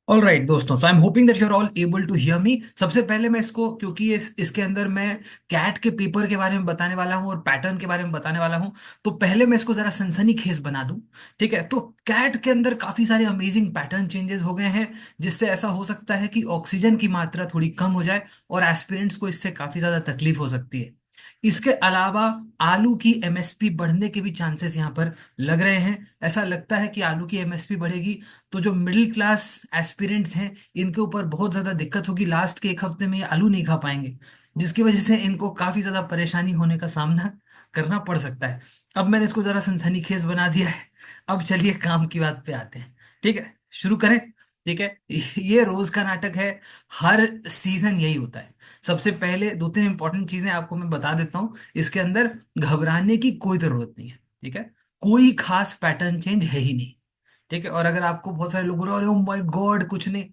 All right दोस्तों, so I am hoping that you are all able to hear me. सबसे पहले मैं इसको, क्योंकि इसके अंदर मैं कैट के पेपर के बारे में बताने वाला हूँ और पैटर्न के बारे में बताने वाला हूँ, तो पहले मैं इसको जरा सनसनीखेज बना दूं। ठीक है, तो कैट के अंदर काफी सारे अमेजिंग पैटर्न चेंजेस हो गए हैं, जिससे ऐसा हो सकता है कि ऑक्सीजन की मात्रा थोड़ी कम हो जाए और एस्पिरेंट्स को इससे काफी ज्यादा तकलीफ हो सकती है। इसके अलावा आलू की एमएसपी बढ़ने के भी चांसेस यहाँ पर लग रहे हैं। ऐसा लगता है कि आलू की एमएसपी बढ़ेगी तो जो मिडिल क्लास एस्पिरेंट्स हैं इनके ऊपर बहुत ज्यादा दिक्कत होगी। लास्ट के एक हफ्ते में ये आलू नहीं खा पाएंगे, जिसकी वजह से इनको काफी ज्यादा परेशानी होने का सामना करना पड़ सकता है। अब मैंने इसको जरा सनसनीखेज बना दिया है। अब चलिए काम की बात पे आते हैं। ठीक है, शुरू करें। ठीक है, ये रोज का नाटक है। हर सीजन यही होता है। सबसे पहले दो तीन इंपॉर्टेंट चीजें आपको मैं बता देता हूं। इसके अंदर घबराने की कोई जरूरत नहीं है। ठीक है, कोई खास पैटर्न चेंज है ही नहीं। ठीक है, और अगर आपको बहुत सारे लोग बोल रहे हो अरे माय गॉड कुछ नहीं,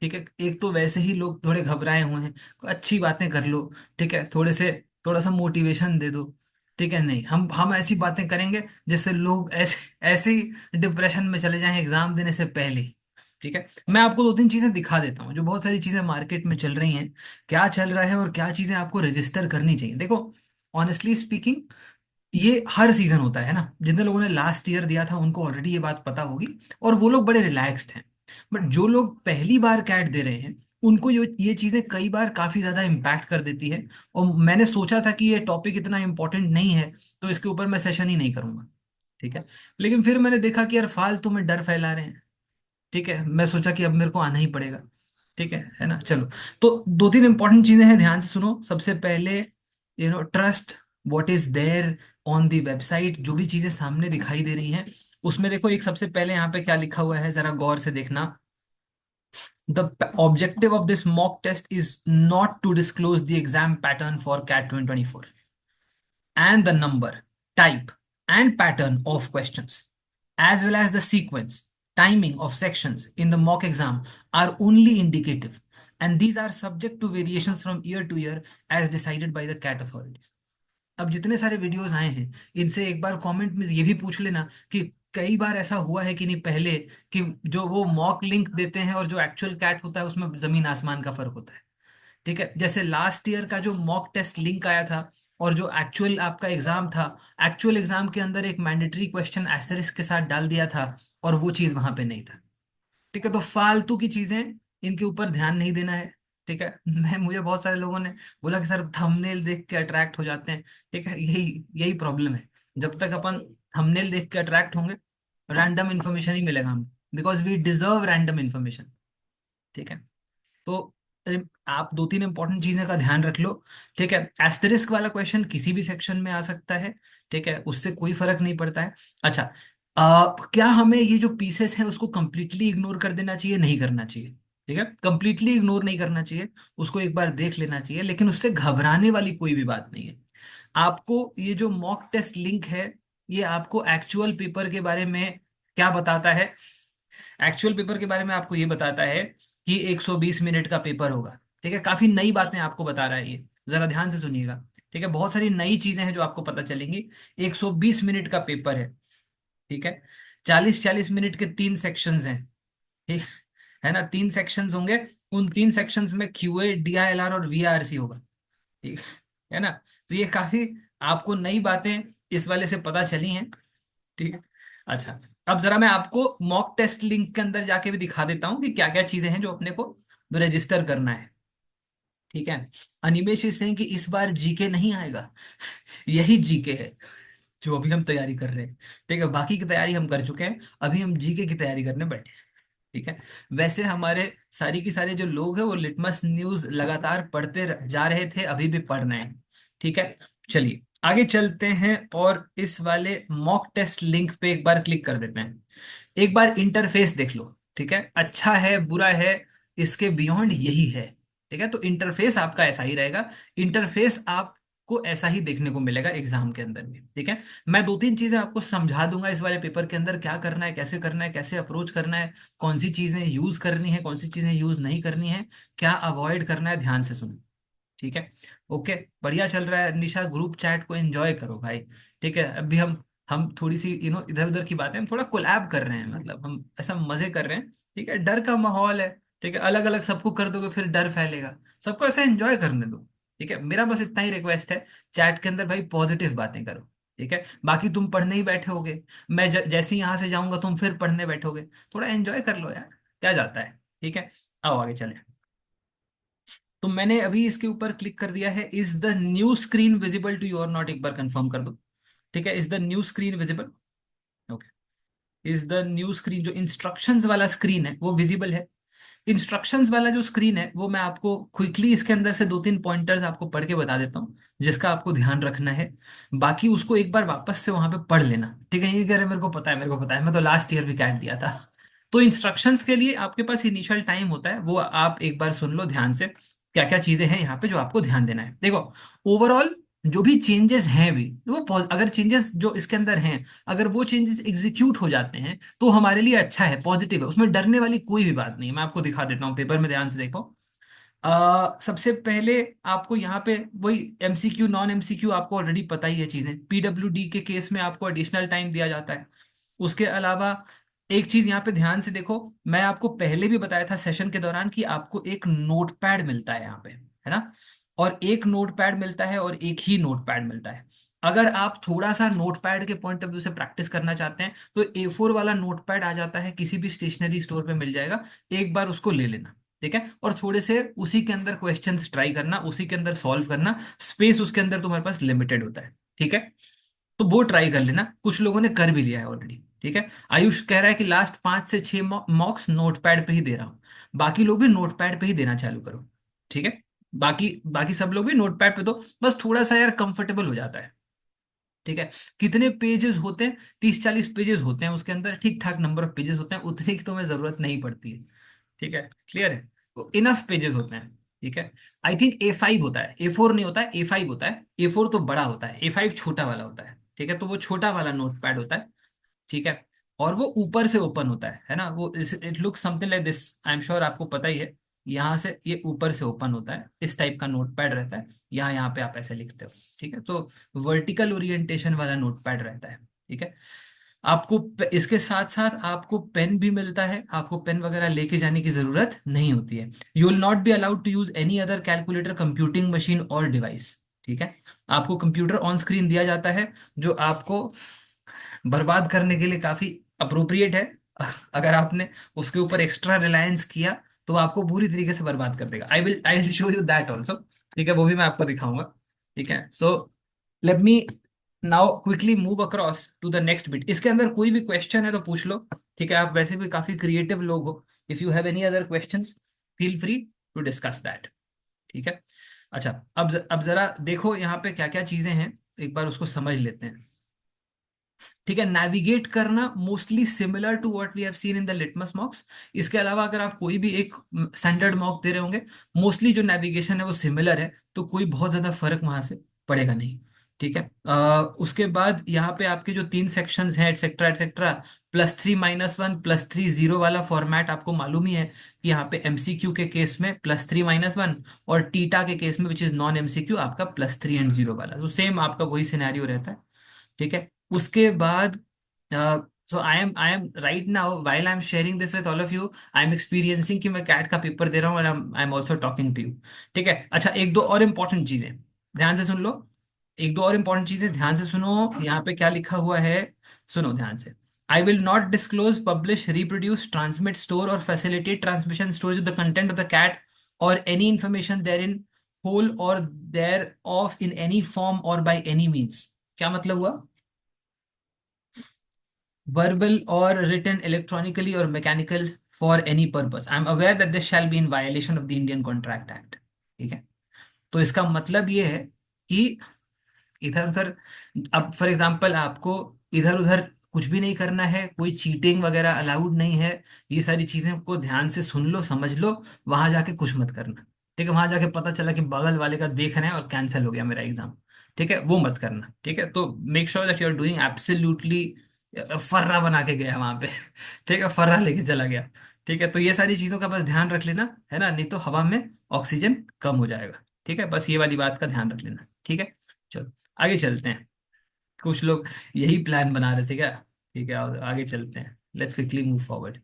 ठीक है, एक तो वैसे ही लोग थोड़े घबराए हुए हैं, अच्छी बातें कर लो। ठीक है, थोड़ा सा मोटिवेशन दे दो। ठीक है, नहीं, हम ऐसी बातें करेंगे जिससे लोग ऐसे ही डिप्रेशन में चले जाएं एग्जाम देने से पहले ही। ठीक है, मैं आपको दो तीन चीजें दिखा देता हूँ, जो बहुत सारी चीजें मार्केट में चल रही हैं, क्या चल रहा है और क्या चीजें आपको रजिस्टर करनी चाहिए। देखो, ऑनेस्टली स्पीकिंग, ये हर सीजन होता है ना। जितने लोगों ने लास्ट ईयर दिया था उनको ऑलरेडी ये बात पता होगी और वो लोग बड़े रिलैक्स्ड हैं। बट जो लोग पहली बार कैट दे रहे हैं उनको ये चीजें कई बार काफी ज्यादा इम्पैक्ट कर देती है। और मैंने सोचा था कि ये टॉपिक इतना इंपॉर्टेंट नहीं है तो इसके ऊपर मैं सेशन ही नहीं करूंगा। ठीक है, लेकिन फिर मैंने देखा कि यार फालतू में डर फैला रहे हैं। ठीक है, मैं सोचा कि अब मेरे को आना ही पड़ेगा। ठीक है ना, चलो। तो दो तीन इंपॉर्टेंट चीजें हैं, ध्यान से सुनो। सबसे पहले, trust what is there on the website. जो भी चीजें सामने दिखाई दे रही हैं उसमें देखो, एक सबसे पहले यहाँ पे क्या लिखा हुआ है जरा गौर से देखना। The objective of this mock test is not to disclose the exam pattern for CAT 2024 and the number, type, and pattern of questions, as well as the sequence, timing of sections in the mock exam are only indicative, and these are subject to variations from year to year as decided by the CAT authorities. अब जितने सारे videos आए हैं इनसे एक बार comment में ये भी पूछ लेना कि कई बार ऐसा हुआ है कि नहीं पहले, कि जो वो मॉक लिंक देते हैं और जो एक्चुअल कैट होता है उसमें जमीन आसमान का फर्क होता है। ठीक है, जैसे लास्ट ईयर का जो मॉक टेस्ट लिंक आया था और जो एक्चुअल आपका एग्जाम था, एक्चुअल एग्जाम के अंदर एक मैंडेटरी क्वेश्चन एस्टेरिस्क के साथ डाल दिया था और वो चीज वहां पे नहीं था। ठीक है, तो फालतू की चीजें, इनके ऊपर ध्यान नहीं देना है। ठीक है, मुझे बहुत सारे लोगों ने बोला कि सर थंबनेल देख के अट्रैक्ट हो जाते हैं। ठीक है, यही यही प्रॉब्लम है। जब तक अपन थंबनेल देख के अट्रैक्ट होंगे, रैंडम इंफॉर्मेशन ही मिलेगा हमें, because we deserve random information. ठीक है, तो आप दो तीन इंपॉर्टेंट चीजें का ध्यान रख लो। ठीक है, एस्टेरिस्क वाला क्वेश्चन किसी भी सेक्शन में आ सकता है। ठीक है, उससे कोई फर्क नहीं पड़ता है। अच्छा, क्या हमें ये जो पीसेस हैं उसको कंप्लीटली इग्नोर कर देना चाहिए? नहीं करना चाहिए। ठीक है, कंप्लीटली इग्नोर नहीं करना चाहिए, उसको एक बार देख लेना चाहिए, लेकिन उससे घबराने वाली कोई भी बात नहीं है। आपको ये जो मॉक टेस्ट लिंक है, ये आपको एक्चुअल पेपर के बारे में क्या बताता है? एक्चुअल पेपर के बारे में आपको ये बताता है कि 120 मिनट का पेपर होगा। ठीक है, काफी नई बातें आपको बता रहा है ये, जरा ध्यान से सुनिएगा। ठीक है, बहुत सारी नई चीजें हैं जो आपको पता चलेंगी। 120 मिनट का पेपर है। ठीक है, 40-40 मिनट के तीन सेक्शंस हैं। ठीक है ना, तीन सेक्शंस होंगे। उन तीन सेक्शंस में क्यूए, डीआईएलआर और वीआरसी होगा। ठीक है ना, तो ये काफी आपको नई बातें इस वाले से पता चली हैं। ठीक है, अच्छा, अब जरा मैं आपको मॉक टेस्ट लिंक के अंदर जाके भी दिखा देता हूँ कि क्या क्या चीजें हैं जो अपने को रजिस्टर करना है। ठीक है, अनिमेश इज सेइंग कि इस बार जीके नहीं आएगा। यही जीके है जो अभी हम तैयारी कर रहे हैं। ठीक है, बाकी की तैयारी हम कर चुके हैं, अभी हम जीके की तैयारी करने बैठे हैं। ठीक है, वैसे हमारे सारी की सारे जो लोग हैं वो लिटमस न्यूज लगातार पढ़ते जा रहे थे, अभी भी पढ़ रहे हैं। ठीक है, चलिए आगे चलते हैं और इस वाले मॉक टेस्ट लिंक पे एक बार क्लिक कर देते हैं। एक बार इंटरफेस देख लो। ठीक है, अच्छा है बुरा है, इसके बियॉन्ड यही है। ठीक है, तो इंटरफेस आपका ऐसा ही रहेगा। इंटरफेस आपको ऐसा ही देखने को मिलेगा एग्जाम के अंदर भी। ठीक है, मैं दो तीन चीजें आपको समझा दूंगा इस वाले पेपर के अंदर, क्या करना है, कैसे करना है, कैसे अप्रोच करना है, कौन सी चीजें यूज करनी है, कौन सी चीजें यूज नहीं करनी है, क्या अवॉइड करना है, ध्यान से सुनो। ठीक है, ओके, बढ़िया चल रहा है निशा, ग्रुप चैट को एंजॉय करो भाई। ठीक है, अभी हम थोड़ी सी इधर उधर की बातें, हम थोड़ा कोलैब कर रहे हैं, मतलब हम ऐसा मजे कर रहे हैं। ठीक है, डर का माहौल है। ठीक है, अलग अलग सबको कर दोगे फिर डर फैलेगा। सबको ऐसे एंजॉय करने दो। ठीक है, मेरा बस इतना ही रिक्वेस्ट है, चैट के अंदर भाई पॉजिटिव बातें करो। ठीक है, बाकी तुम पढ़ने ही बैठे होगे, मैं जैसे ही यहां से जाऊंगा तुम फिर पढ़ने बैठोगे, थोड़ा एंजॉय कर लो यार, क्या जाता है। ठीक है, आओ आगे चले। तो मैंने अभी इसके ऊपर क्लिक कर दिया है, is the new screen visible to you or not, एक बार कंफर्म कर दो। ठीक है, is the new screen visible. Okay, is the new screen, जो इंस्ट्रक्शंस वाला स्क्रीन है वो विजिबल है। इंस्ट्रक्शंस वाला जो स्क्रीन है वो मैं आपको क्विकली इसके अंदर से दो तीन पॉइंटर्स आपको पढ़ के बता देता हूँ, जिसका आपको ध्यान रखना है। बाकी उसको एक बार वापस से वहां पे पढ़ लेना। ठीक है, ये कह रहे मेरे को पता है, मेरे को पता है, मैं तो लास्ट ईयर भी कैट दिया था। तो इंस्ट्रक्शंस के लिए आपके पास इनिशियल टाइम होता है, वो आप एक बार सुन लो ध्यान से, क्या क्या चीजें हैं यहाँ पे जो आपको ध्यान देना है। देखो, ओवरऑल जो भी चेंजेस हैं भी वो अगर चेंजेस जो इसके अंदर हैं, अगर वो चेंजेस एग्जीक्यूट हो जाते हैं तो हमारे लिए अच्छा है, पॉजिटिव है, उसमें डरने वाली कोई भी बात नहीं है। मैं आपको दिखा देता हूँ पेपर में, ध्यान से देखो। सबसे पहले आपको यहाँ पे वही एमसीक्यू नॉन एमसीक्यू आपको ऑलरेडी पता ही है चीजें। पीडब्ल्यूडी के केस में आपको एडिशनल टाइम दिया जाता है। उसके अलावा एक चीज यहाँ पे ध्यान से देखो, मैं आपको पहले भी बताया था सेशन के दौरान कि आपको एक नोटपैड मिलता है यहाँ पे, है ना। और एक नोटपैड मिलता है और एक ही नोटपैड मिलता है। अगर आप थोड़ा सा नोटपैड के पॉइंट ऑफ व्यू से प्रैक्टिस करना चाहते हैं तो A4 वाला नोटपैड आ जाता है, किसी भी स्टेशनरी स्टोर पे मिल जाएगा, एक बार उसको ले लेना। ठीक है, और थोड़े से उसी के अंदर क्वेश्चंस ट्राई करना, उसी के अंदर सॉल्व करना, स्पेस उसके अंदर तुम्हारे पास लिमिटेड होता है। ठीक है, तो वो ट्राई कर लेना, कुछ लोगों ने कर भी लिया है ऑलरेडी। ठीक है, आयुष कह रहा है कि लास्ट 5 से 6 मॉक्स नोटपैड पे ही दे रहा हूँ, बाकी लोग भी नोटपैड पे ही देना चालू करो। ठीक है, बाकी बाकी सब लोग भी नोटपैड पे दो, बस थोड़ा सा यार कंफर्टेबल हो जाता है। ठीक है, कितने पेजेस होते हैं, 30-40 पेजेस होते हैं उसके अंदर, ठीक ठाक नंबर ऑफ पेजेस होते हैं, उतने की तुम्हें जरूरत नहीं पड़ती है। ठीक है, क्लियर है, तो इनफ पेजेस होते हैं। ठीक है, आई थिंक A5 होता है, A4 नहीं होता है, A5 होता है। A4 तो बड़ा होता है, A5 छोटा वाला होता है। ठीक है, तो वो छोटा वाला नोट पैड होता है। ठीक है, और वो ऊपर से ओपन होता है ना, वो it look something like this, I am sure आपको पता ही है। यहाँ से ये ऊपर से ओपन होता है, इस टाइप का नोट पैड रहता है, यहाँ यहाँ पे आप ऐसे लिखते हो। ठीक है, तो वर्टिकल ओरिएंटेशन वाला नोट पैड रहता है। ठीक है, आपको इसके साथ साथ आपको पेन भी मिलता है, आपको पेन वगैरह लेके जाने की जरूरत नहीं होती है। You will not be allowed to use any other calculator, computing machine और डिवाइस। ठीक है, आपको कंप्यूटर ऑन स्क्रीन दिया जाता है, जो आपको बर्बाद करने के लिए काफी अप्रोप्रिएट है। अगर आपने उसके ऊपर एक्स्ट्रा रिलायंस किया तो वो आपको पूरी तरीके से बर्बाद कर देगा। I will show you that also. ठीक है, वो भी मैं आपको दिखाऊंगा। ठीक है, so let me now quickly move across to the next bit. इसके अंदर कोई भी क्वेश्चन है तो पूछ लो। ठीक है, आप वैसे भी काफी क्रिएटिव लोग हो, if you have any other questions feel free to discuss that. ठीक है, अच्छा, अब जरा देखो यहाँ पे क्या क्या चीजें हैं, एक बार उसको समझ लेते हैं। ठीक है, नेविगेट करना mostly similar to what we have seen in the litmus mocks. इसके अलावा अगर आप कोई भी एक स्टैंडर्ड मॉक दे रहे होंगे, मोस्टली जो नेविगेशन है वो सिमिलर है, तो कोई बहुत ज्यादा फर्क वहां से पड़ेगा नहीं। ठीक है, उसके बाद यहाँ पे आपके जो 3 सेक्शंस हैं, एटसेट्रा एटसेट्रा, +3 -1 +3 0 वाला फॉर्मेट आपको मालूम ही है कि यहाँ पे एमसीक्यू के केस में +3 -1, और टीटा के केस में विच इज नॉन एमसीक्यू आपका +3 and 0 वाला, तो सेम आपका वही सिनेरियो रहता है। ठीक है, उसके बाद so I am right now while I am sharing this with all of you, I am experiencing कि मैं कैट का पेपर दे रहा हूँ, और I am also talking to you. ठीक है, अच्छा, एक दो और इंपॉर्टेंट चीजें ध्यान से सुन लो, एक दो और इंपॉर्टेंट चीजें ध्यान से सुनो। यहाँ पे क्या लिखा हुआ है, सुनो ध्यान से। I will not disclose, publish, reproduce, transmit, store or facilitate transmission storage of the content of the CAT or any information therein whole or thereof in any form or by any means. क्या मतलब हुआ? verbal or written electronically or mechanical for any purpose, I am aware that this shall be in violation of the Indian Contract Act। ठीक है, तो इसका मतलब ये है कि इधर उधर, अब फॉर एग्जांपल आपको इधर उधर कुछ भी नहीं करना है, कोई चीटिंग वगैरह अलाउड नहीं है। ये सारी चीजें को ध्यान से सुन लो, समझ लो, वहां जाके कुछ मत करना। ठीक है, वहां जाके पता चला कि बगल वाले का देख रहे हैं और कैंसिल हो गया मेरा एग्जाम। ठीक है, वो मत करना। ठीक है, तो make sure that you are doing absolutely, फर्रा बना के गया वहां पे। ठीक है, फर्रा लेके चला गया। ठीक है, तो ये सारी चीजों का बस ध्यान रख लेना, है ना, नहीं तो हवा में ऑक्सीजन कम हो जाएगा। ठीक है, बस ये वाली बात का ध्यान रख लेना। ठीक है, चलो आगे चलते हैं। कुछ लोग यही प्लान बना रहे थे क्या? ठीक है, और आगे चलते हैं, लेट्स क्विकली मूव फॉरवर्ड।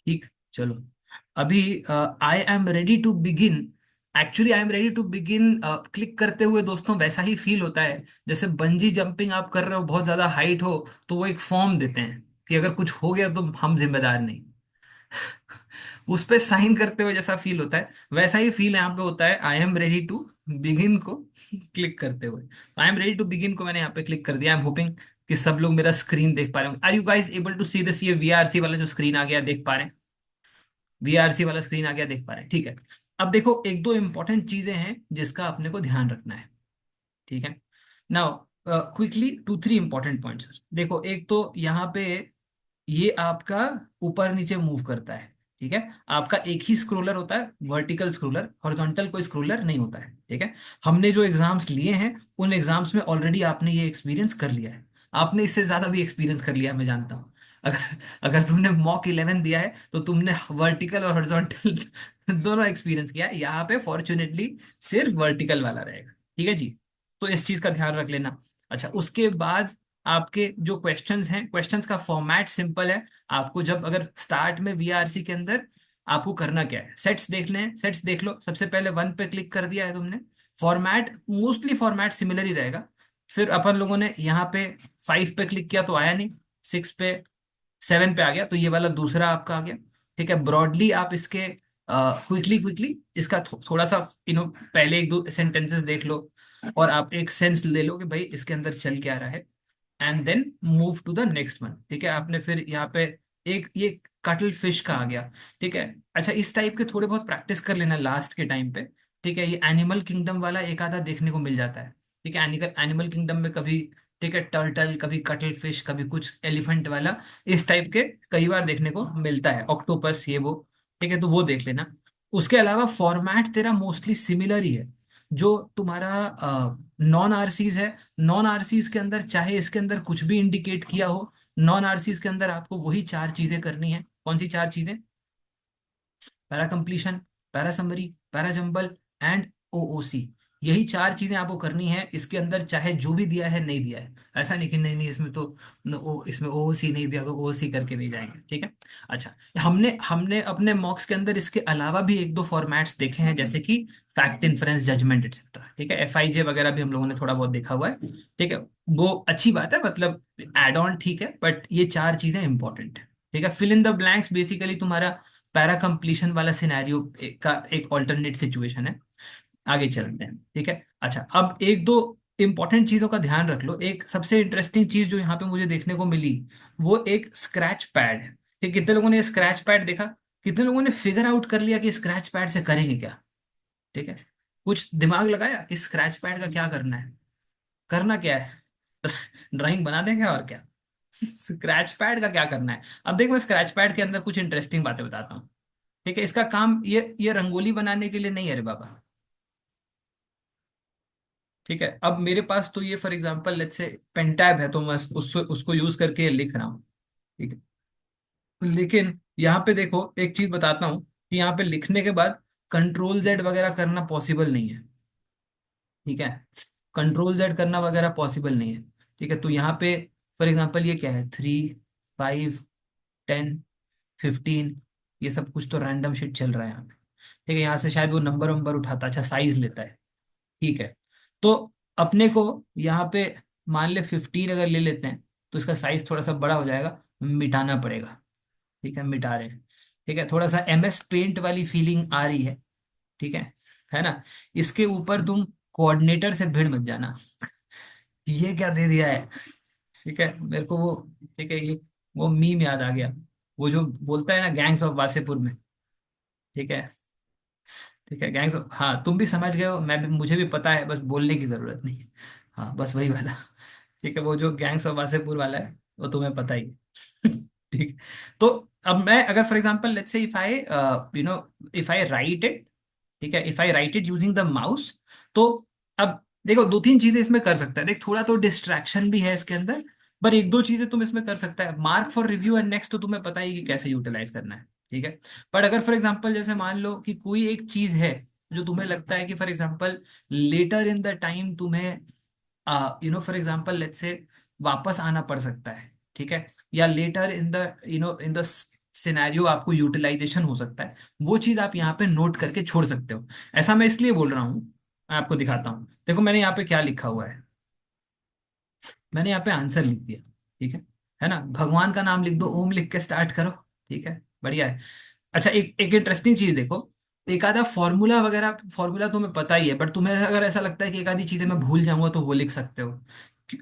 ठीक, चलो। अभी I am ready to begin. Actually I am ready to begin click करते हुए दोस्तों वैसा ही फील होता है जैसे बंजी जंपिंग आप कर रहे हो, बहुत ज्यादा हाइट हो, तो वो एक फॉर्म देते हैं कि अगर कुछ हो गया तो हम जिम्मेदार नहीं। उस पे साइन करते हुए जैसा फील होता है, वैसा ही फील यहाँ पे होता है I am ready to begin को क्लिक करते हुए। I am ready to begin को मैंने यहाँ पे क्लिक कर दिया। आई एम होपिंग कि सब लोग मेरा स्क्रीन देख पा रहे होंगे। Are you guys able to see this? ये वीआरसी वाला जो स्क्रीन आ गया देख पा रहे हैं? वीआरसी वाला स्क्रीन आ गया, देख पा रहे हैं? ठीक है। अब देखो एक दो इंपॉर्टेंट चीजें हैं जिसका अपने को ध्यान रखना है। ठीक है। Now quickly two three important points. देखो एक तो यहाँ पे ये आपका ऊपर नीचे मूव करता है। ठीक है। आपका एक ही स्क्रोलर होता है, वर्टिकल स्क्रोलर, हॉरिजॉन्टल कोई स्क्रोलर नहीं होता है। ठीक है। हमने जो एग्जाम्स लिए हैं उन एग्जाम्स में ऑलरेडी आपने ये एक्सपीरियंस कर लिया है। आपने इससे ज्यादा भी एक्सपीरियंस कर लिया है, मैं जानता हूँ। अगर अगर तुमने मॉक 11 दिया है तो तुमने वर्टिकल और हॉरिजॉन्टल दोनों एक्सपीरियंस किया है। यहाँ पे फॉर्चुनेटली सिर्फ वर्टिकल वाला रहेगा। ठीक है जी। तो इस चीज का ध्यान रख लेना। अच्छा, उसके बाद आपके जो क्वेश्चंस हैं, क्वेश्चंस का फॉर्मेट सिंपल है। आपको जब अगर स्टार्ट में वीआरसी के अंदर आपको करना क्या है, सेट्स देख लें, सेट्स देख लो। सबसे पहले वन पे क्लिक कर दिया है तुमने। फॉर्मेट मोस्टली फॉर्मेट सिमिलर ही रहेगा। फिर अपन लोगों ने यहाँ पे 5 पे क्लिक किया तो आया नहीं, 6 पे, 7 पे आ गया, तो ये वाला दूसरा आपका आ गया। ठीक है। ब्रॉडली आप इसके क्विकली क्विकली इसका थोड़ा सा पहले एक दो सेंटेंसेस देख लो और आप एक सेंस ले लो कि भाई इसके अंदर चल क्या रहा है, and then move to the next one. ठीक है। आपने फिर यहाँ पे एक ये कटल फिश का आ गया। ठीक है। अच्छा, इस टाइप के थोड़े बहुत प्रैक्टिस कर लेना लास्ट के टाइम पे। ठीक है। ये एनिमल किंगडम वाला एक आधा देखने को मिल जाता है। ठीक है। एनिमल एनिमल किंगडम में कभी, ठीक है, टर्टल, कभी कटल फिश, कभी कुछ एलिफेंट वाला, इस टाइप के कई बार देखने को मिलता है, ऑक्टोपस ये वो। ठीक है। तो वो देख लेना। उसके अलावा फॉर्मेट तेरा मोस्टली सिमिलर ही है। जो तुम्हारा नॉन आरसीज है, नॉन आरसीज के अंदर चाहे इसके अंदर कुछ भी इंडिकेट किया हो, नॉन आरसीज के अंदर आपको वही चार चीजें करनी है। कौन सी चार चीजें? Para completion, para summary, para jumble and OOC. यही चार चीजें आपको करनी है। इसके अंदर चाहे जो भी दिया है नहीं दिया है, ऐसा नहीं कि नहीं नहीं इसमें तो इसमें ओओसी नहीं दिया तो ओओसी करके नहीं जाएंगे। ठीक है। अच्छा, हमने हमने अपने मॉक्स के अंदर इसके अलावा भी एक दो फॉर्मेट्स देखे हैं, जैसे कि फैक्ट, इन्फरेंस, जजमेंट एक्सेट्रा। ठीक है। एफआईजे वगैरह भी हम लोगों ने थोड़ा बहुत देखा हुआ है। ठीक है। वो अच्छी बात है, मतलब एड ऑन ठीक है, बट ये चार चीजें इंपॉर्टेंट है। ठीक है। Fill in the blanks basically तुम्हारा पैरा कंप्लीशन वाला सिनेरियो का एक ऑल्टरनेट सिचुएशन है। आगे चलते हैं। ठीक है। अच्छा, अब एक दो इंपॉर्टेंट चीजों का ध्यान रख लो। एक सबसे इंटरेस्टिंग चीज जो यहाँ पे मुझे देखने को मिली, वो एक स्क्रैच पैड है। ठीक, कितने लोगों ने स्क्रैच पैड देखा? कितने लोगों ने फिगर आउट कर लिया कि स्क्रैच पैड से करेंगे क्या? ठीक है। कुछ दिमाग लगाया कि स्क्रैच पैड का क्या करना है? करना क्या है? ड्राइंग बना देंगे और क्या। स्क्रैच पैड का क्या करना है? अब देखो, स्क्रैच पैड के अंदर कुछ इंटरेस्टिंग बातें बताता हूँ। ठीक है। इसका काम ये रंगोली बनाने के लिए नहीं है रे बाबा। ठीक है। अब मेरे पास तो ये for example let's say pen tab है, तो मैं उसको उसको यूज करके लिख रहा हूँ। ठीक है। लेकिन यहाँ पे देखो एक चीज बताता हूँ कि यहाँ पे लिखने के बाद कंट्रोल जेड वगैरह करना पॉसिबल नहीं है। ठीक है। कंट्रोल जेड करना वगैरह पॉसिबल नहीं है। ठीक है। तो यहाँ पे फॉर एग्जांपल ये क्या है, 3, 5, 10, 15, ये सब कुछ तो रैंडम शिट चल रहा है यहाँ पे। ठीक है। यहाँ से शायद वो नंबर वंबर उठाता, अच्छा साइज लेता है। ठीक है। तो अपने को यहाँ पे मान ले 15 अगर ले लेते हैं तो इसका साइज थोड़ा सा बड़ा हो जाएगा, मिटाना पड़ेगा। ठीक है। मिटा रहे हैं। ठीक है। थोड़ा सा एमएस पेंट वाली फीलिंग आ रही है। ठीक है ना? इसके ऊपर तुम कोऑर्डिनेटर से भिड़ मत जाना। ये क्या दे दिया है? ठीक है। मेरे को वो, ठीक है, ये वो मीम याद आ गया, वो जो बोलता है ना गैंग्स ऑफ वासेपुर में। ठीक है। ठीक है। गैंग्स ऑफ, हाँ तुम भी समझ गए हो, मैं भी, मुझे भी पता है, बस बोलने की जरूरत नहीं है। हाँ बस वही वाला। ठीक है। वो जो गैंग्स ऑफ वासेपुर वाला है वो तुम्हें पता ही है। ठीक। तो अब मैं अगर for example let's say if I if I right it, ठीक है, if I right it using the mouse, तो अब देखो दो तीन चीजें इसमें कर सकता है। देख थोड़ा तो डिस्ट्रैक्शन भी है इसके अंदर, पर एक दो चीजें तुम इसमें कर सकता है। Mark for review and next तो तुम्हें पता ही कि कैसे यूटिलाइज करना है। ठीक है। पर अगर फॉर एग्जांपल जैसे मान लो कि कोई एक चीज है जो तुम्हें लगता है कि for example later in the time तुम्हें फॉर एग्जांपल लेट्स से वापस आना पड़ सकता है। ठीक है। या later in the in the scenario आपको यूटिलाइजेशन हो सकता है, वो चीज आप यहाँ पे नोट करके छोड़ सकते हो। ऐसा मैं इसलिए बोल रहा हूँ, मैं आपको दिखाता हूँ। देखो मैंने यहाँ पे क्या लिखा हुआ है, मैंने यहाँ पे आंसर लिख दिया, ठीक है ना। भगवान का नाम लिख दो, ओम लिख के स्टार्ट करो, ठीक है, बढ़िया है। अच्छा, एक एक इंटरेस्टिंग चीज देखो, एक आधा फॉर्मूला वगैरह, फॉर्मूला तुम्हें पता ही है, बट तुम्हें अगर ऐसा लगता है कि एक आधी चीजें मैं भूल जाऊंगा तो वो लिख सकते हो।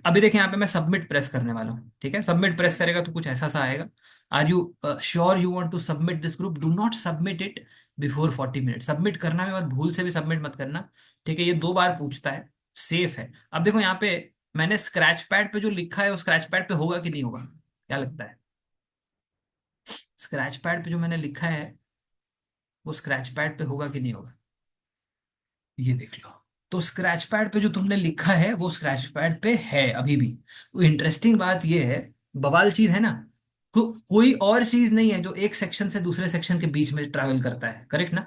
अभी देखिए यहाँ पे मैं सबमिट प्रेस करने वाला हूँ, ठीक है। सबमिट प्रेस करेगा तो कुछ ऐसा सा आएगा, are you sure you want to submit this group, do not submit it before 40 minute. Submit करना में मत, भूल से भी सबमिट मत करना, ठीक है। ये 2 बार पूछता है, सेफ है। अब देखो यहाँ पे मैंने स्क्रैच पैड पे जो लिखा है, वो स्क्रैच पैड पे होगा कि नहीं होगा, क्या लगता है? स्क्रैच पैड पे जो मैंने लिखा है, वो स्क्रैच पैड पे होगा कि नहीं होगा, ये देख लो। तो स्क्रैच पैड पे जो तुमने लिखा है वो स्क्रैच पैड पे है अभी भी। तो इंटरेस्टिंग बात ये है, बवाल चीज है ना, कोई और चीज नहीं है जो एक सेक्शन से दूसरे सेक्शन के बीच में ट्रैवल करता है, करेक्ट ना?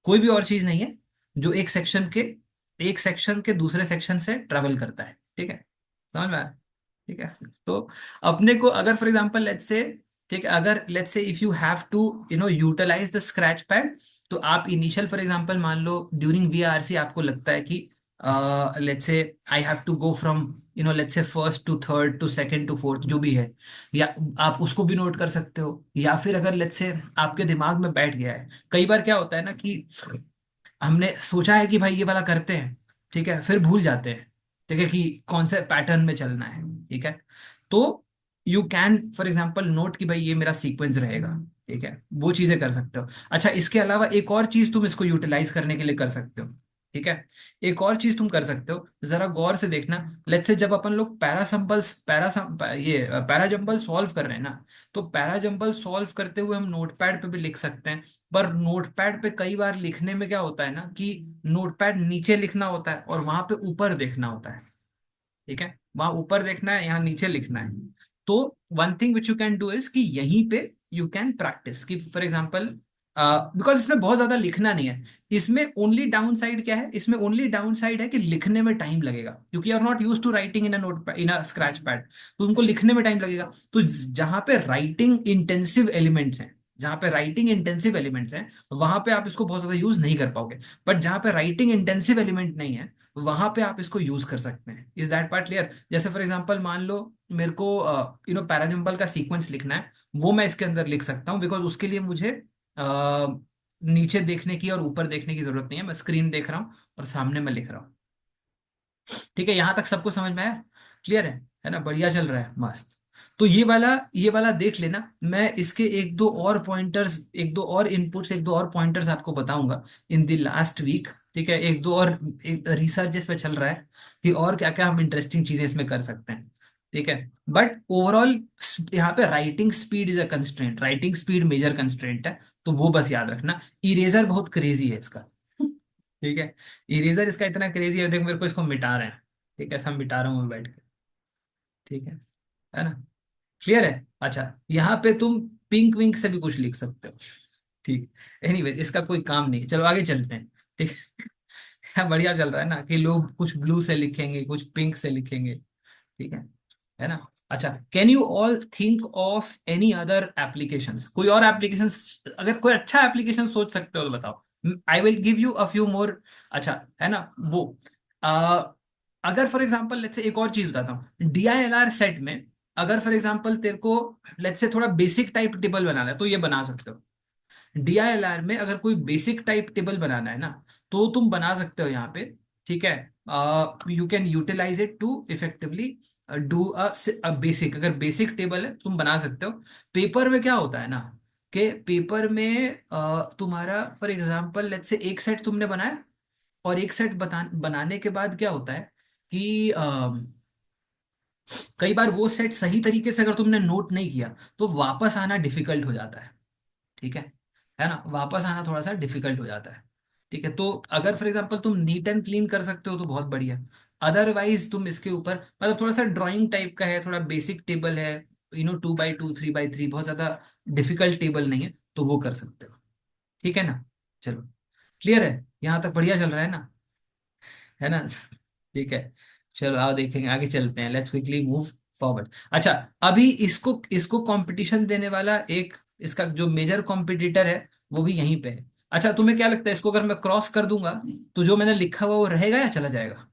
कोई भी और चीज नहीं है जो एक सेक्शन के दूसरे सेक्शन से ट्रैवल करता है, ठीक है। समझ में आया? ठीक है। तो अपने को अगर फॉर एग्जांपल लेट्स से, ठीक है, अगर let's say if you have to utilize the scratch pad, तो आप इनिशियल फॉर एग्जांपल मान लो ड्यूरिंग वीआरसी आपको लगता है कि let's say I have to go from let's say first to third to second to fourth जो भी है, या आप उसको भी नोट कर सकते हो। या फिर अगर लेट्स से आपके दिमाग में बैठ गया है, कई बार क्या होता है ना कि हमने सोचा है कि भाई ये वाला करते हैं, ठीक है, फिर भूल जाते हैं, ठीक है, कि कौन से पैटर्न में चलना है, ठीक है। तो you can for example note कि भाई ये मेरा सीक्वेंस रहेगा, ठीक है, वो चीजें कर सकते हो। अच्छा, इसके अलावा एक और चीज तुम इसको यूटिलाइज करने के लिए कर सकते हो, ठीक है। एक और चीज तुम कर सकते हो, जरा गौर से देखना। लेट्स से जब अपन लोग ये पैराजंबल सॉल्व कर रहे हैं ना, तो पैराजंबल सॉल्व करते हुए हम नोटपैड पे भी लिख सकते हैं। पर नोटपैड पे कई बार लिखने में क्या होता है ना कि नोटपैड नीचे लिखना होता है और वहां पे ऊपर देखना होता है, ठीक है। वहां ऊपर देखना है, यहाँ नीचे लिखना है। तो one thing which you can do is कि यहीं पे यू कैन प्रैक्टिस कि फॉर एग्जाम्पल, बिकॉज इसमें बहुत ज्यादा लिखना नहीं है। इसमें ओनली डाउन साइड क्या है, इसमें ओनली डाउन साइड है कि लिखने में टाइम लगेगा, क्योंकि are not use to writing in a note in a scratch pad, तो उनको लिखने में टाइम लगेगा। तो जहां पे राइटिंग इंटेंसिव एलिमेंट्स हैं, जहां पे राइटिंग इंटेंसिव एलिमेंट्स हैं, वहां पे आप इसको बहुत ज्यादा यूज नहीं कर पाओगे। बट जहां पे राइटिंग इंटेंसिव एलिमेंट नहीं है, वहां पे आप इसको यूज कर सकते हैं। Is that part clear? जैसे फॉर एग्जांपल मान लो मेरे को पैराजंबल का सीक्वेंस लिखना है, वो मैं इसके अंदर लिख सकता हूँ, बिकॉज उसके लिए मुझे नीचे देखने की और ऊपर देखने की जरूरत नहीं है, मैं स्क्रीन देख रहा हूँ और सामने मैं लिख रहा हूँ। ठीक है, यहां तक सबको समझ में आया? क्लियर है ना? बढ़िया चल रहा है, मस्त। तो ये वाला देख लेना। मैं इसके एक दो और पॉइंटर्स, एक दो और इनपुट्स, एक दो और पॉइंटर्स आपको बताऊंगा इन द लास्ट वीक, ठीक है। एक दो और रिसर्च इस पे चल रहा है कि और क्या क्या हम इंटरेस्टिंग चीजें इसमें कर सकते हैं, ठीक है। बट ओवरऑल यहाँ पे writing speed is a constraint, writing speed measure constraint है, तो वो बस याद रखना। इरेजर बहुत क्रेजी है इसका, ठीक है। इरेजर इसका इतना क्रेजी है, देख मेरे को इसको मिटा रहे हैं, ठीक है, सब मिटा रहा हूँ मैं बैठ के, ठीक है ना? क्लियर है? अच्छा, यहाँ पे तुम पिंक विंक से भी कुछ लिख सकते हो, ठीक। एनीवेज, इसका कोई काम नहीं है, चलो आगे चलते हैं, ठीक है। बढ़िया चल रहा है ना कि लोग कुछ ब्लू से लिखेंगे, कुछ पिंक से लिखेंगे, ठीक है ना? अच्छा, can you all think of any other applications? कोई और एप्लीकेशंस, अगर कोई अच्छा एप्लीकेशन सोच सकते हो तो बताओ, I will give you a few more. अच्छा, है ना वो, आ, अगर फॉर एग्जांपल लेट्स से एक और चीज बताता हूँ, डीआईएलआर सेट में अगर फॉर एग्जांपल तेरे को लेट्स से थोड़ा बेसिक टाइप टेबल बनाना है तो ये बना सकते हो। डीआईएलआर में अगर कोई बेसिक टाइप टेबल बनाना है ना, तो तुम बना सकते हो यहाँ पे, ठीक है। You can utilize it to effectively do a basic, अगर बेसिक टेबल है तुम बना सकते हो। पेपर में क्या होता है ना कि पेपर में तुम्हारा फॉर एग्जांपल लेट्स से एक सेट तुमने बनाया, और एक सेट बनाने के बाद क्या होता है कि कई बार वो सेट सही तरीके से अगर तुमने नोट नहीं किया तो वापस आना डिफिकल्ट हो जाता है है ना? वापस आना थोड़ा सा डिफिकल्ट हो जाता है, ठीक है। तो अगर फॉर एग्जांपल तुम नीट एंड क्लीन कर सकते हो तो बहुत बढ़िया। अदरवाइज तुम इसके ऊपर मतलब थोड़ा सा ड्राइंग टाइप का है, थोड़ा बेसिक टेबल है, 2x2 3x3, बहुत ज्यादा डिफिकल्ट टेबल नहीं है, तो वो कर सकते हो, ठीक है ना? चलो, क्लियर है? यहाँ तक बढ़िया चल रहा है ना? है ना? ठीक है, चलो आओ देखेंगे, आगे चलते हैं, लेट्स क्विकली मूव फॉरवर्ड। अच्छा, अभी इसको इसको कंपटीशन देने वाला एक इसका जो मेजर कॉम्पिटिटर है वो भी यहीं पे है। अच्छा, तुम्हें क्या लगता है, इसको अगर मैं क्रॉस कर दूंगा तो जो मैंने लिखा हुआ वो रहेगा या चला जाएगा?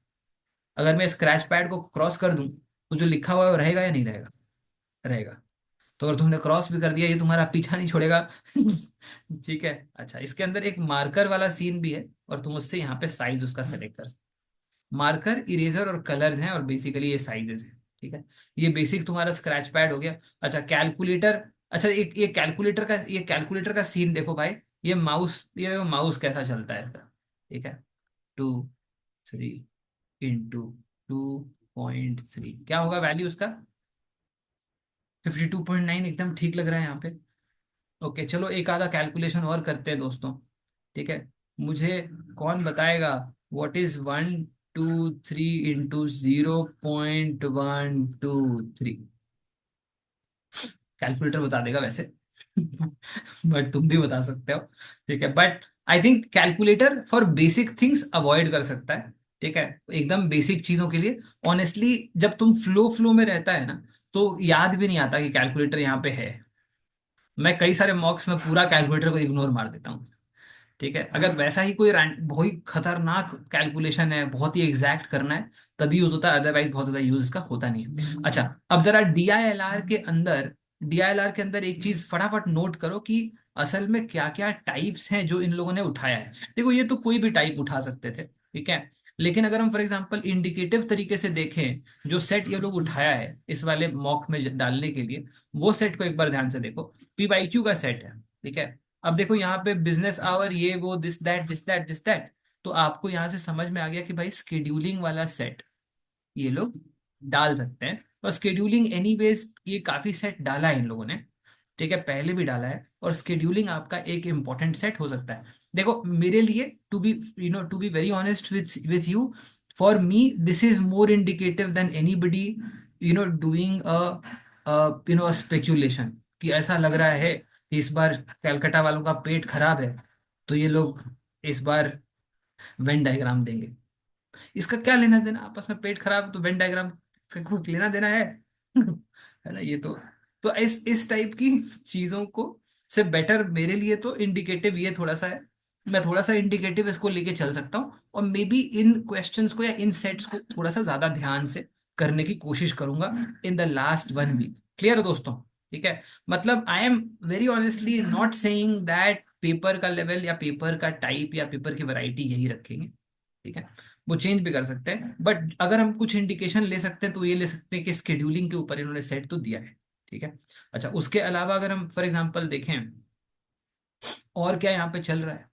अगर मैं स्क्रैच पैड को क्रॉस कर दूं तो जो लिखा हुआ है वो रहेगा या नहीं रहेगा? रहेगा। तो अगर तुमने क्रॉस भी कर दिया, ये तुम्हारा पीछा नहीं छोड़ेगा। ठीक है। अच्छा, इसके अंदर एक मार्कर वाला सीन भी है, और तुम उससे यहाँ पे साइज उसका सेलेक्ट कर सकते। मार्कर, इरेजर और कलर्स हैं, और बेसिकली ये साइजेस हैं। ठीक है। ये बेसिक तुम्हारा स्क्रैच पैड हो गया। अच्छा, कैलकुलेटर। अच्छा, एक ये कैलकुलेटर का सीन देखो भाई। ये माउस कैसा चलता है इसका। ठीक है। 2 3 × 2.3 क्या होगा वैल्यू उसका? 52.9 एकदम ठीक लग रहा है यहाँ पे। ओके, चलो एक आधा कैलकुलेशन और करते हैं दोस्तों। ठीक है। मुझे कौन बताएगा, व्हाट इज 1 2 3 × 0.123? कैलकुलेटर बता देगा वैसे। बट तुम भी बता सकते हो। ठीक है, but I think calculator for basic things avoid कर सकता है। ठीक है। एकदम बेसिक चीजों के लिए ऑनेस्टली जब तुम फ्लो फ्लो में रहता है ना, तो याद भी नहीं आता कि कैलकुलेटर यहाँ पे है। मैं कई सारे मॉक्स में पूरा कैलकुलेटर को इग्नोर मार देता हूँ। ठीक है। अगर वैसा ही कोई बहुत ही खतरनाक कैलकुलेशन है, बहुत ही एग्जैक्ट करना है, तभी यूज होता है, अदरवाइज बहुत ज्यादा यूज इसका होता नहीं है। अच्छा, अब जरा डीआईएलआर के अंदर एक चीज फटाफट नोट करो कि असल में क्या क्या टाइप्स हैं जो इन लोगों ने उठाया है। देखो, ये तो कोई भी टाइप उठा सकते थे। ठीक है। लेकिन अगर हम फॉर एग्जांपल इंडिकेटिव तरीके से देखें, जो सेट ये लोग उठाया है इस वाले मॉक में डालने के लिए, वो सेट को एक बार ध्यान से देखो। पीवाईक्यू का सेट है। ठीक है। अब देखो यहाँ पे बिजनेस आवर, ये वो, this that this that this that. तो आपको यहाँ से समझ में आ गया कि भाई स्केड्यूलिंग वाला सेट ये लोग डाल सकते हैं। और स्केड्यूलिंग एनीवेज ये काफी सेट डाला है इन लोगों ने। ठीक है, पहले भी डाला है, और स्केड्यूलिंग आपका एक इंपॉर्टेंट सेट हो सकता है। देखो, मेरे लिए to be very honest with you, for me this is more indicative than anybody doing speculation, कि ऐसा लग रहा है कि इस बार कलकत्ता वालों का पेट खराब है, तो ये लोग इस बार वेन डायग्राम देंगे। इसका क्या लेना देना आपस में, पेट खराब तो वेन डायग्राम का कुछ लेना देना है? है ना, ये तो इस टाइप की चीजों को से बेटर मेरे लिए तो इंडिकेटिव ये थोड़ा सा है। मैं थोड़ा सा इंडिकेटिव इसको लेके चल सकता हूँ, और मे बी इन क्वेश्चंस को या इन सेट्स को थोड़ा सा ज्यादा ध्यान से करने की कोशिश करूंगा in the last 1 week. Clear है दोस्तों? ठीक है। मतलब I am very honestly not saying that paper का लेवल या पेपर का टाइप या पेपर की वैरायटी यही रखेंगे। ठीक है। वो चेंज भी कर सकते हैं, बट अगर हम कुछ इंडिकेशन ले सकते हैं तो ये ले सकते हैं कि स्केड्यूलिंग के ऊपर इन्होंने सेट तो दिया है। ठीक है। अच्छा, उसके अलावा अगर हम फॉर एग्जांपल देखें और क्या यहाँ पे चल रहा है।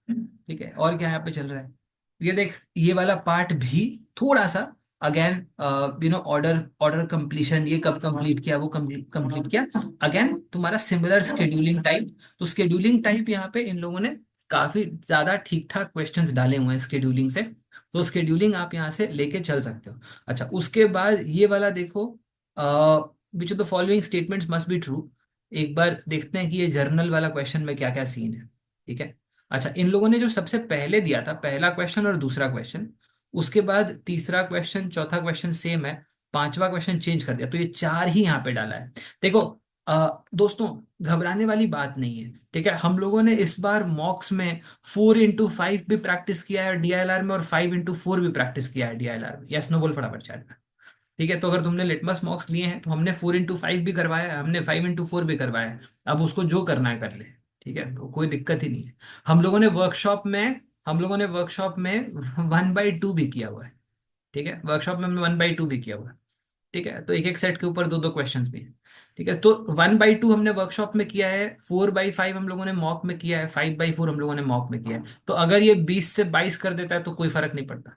ठीक है, और क्या यहाँ पे चल रहा है, ये देख, ये वाला पार्ट भी थोड़ा सा अगेन ऑर्डर ऑर्डर कंप्लीशन, ये कब कंप्लीट किया, वो कंप्लीट किया, अगेन तुम्हारा सिमिलर स्केड्यूलिंग टाइप। तो स्केड्यूलिंग टाइप यहाँ पे इन लोगों ने काफी ज्यादा ठीक ठाक क्वेश्चंस डाले हुए हैं स्केड्यूलिंग से। तो स्केड्यूलिंग आप यहाँ से लेके चल सकते हो। अच्छा, उसके बाद ये वाला देखो, which of the following statements must be true. एक बार देखते हैं कि ये जर्नल वाला क्वेश्चन में क्या क्या सीन है। ठीक है। अच्छा, इन लोगों ने जो सबसे पहले दिया था, पहला क्वेश्चन और दूसरा क्वेश्चन, उसके बाद तीसरा क्वेश्चन चौथा क्वेश्चन सेम है, पांचवा क्वेश्चन चेंज कर दिया, तो ये चार ही यहाँ पे डाला है। देखो दोस्तों, घबराने वाली बात नहीं है। ठीक है, हम लोगों ने इस बार मॉक्स में 4 × 5 भी प्रैक्टिस किया है डीआईएलआर में, और 5 × 4 भी प्रैक्टिस किया है डीआईएलआर में। यस नो बोल फटाफट चैट में। ठीक है, तो अगर तुमने लिटमस मॉक्स लिए हैं तो हमने 4 × 5 भी करवाया है, हमने 5 × 4 भी करवाया है। अब उसको जो करना है कर ले। ठीक है, तो कोई दिक्कत ही नहीं है। हम लोगों ने वर्कशॉप में हम लोगों ने वर्कशॉप में 1/2 भी किया हुआ है। ठीक है, वर्कशॉप में हमने 1/2 भी किया हुआ है। ठीक है, तो एक एक सेट के ऊपर दो दो क्वेश्चंस भी हैं। ठीक है, तो 1/2 हमने वर्कशॉप में किया है, 4/5 हम लोगों ने मॉक में किया है, 5/4 हम लोगों ने मॉक में किया है। तो अगर ये 20 से 22 कर देता है तो कोई फर्क नहीं पड़ता।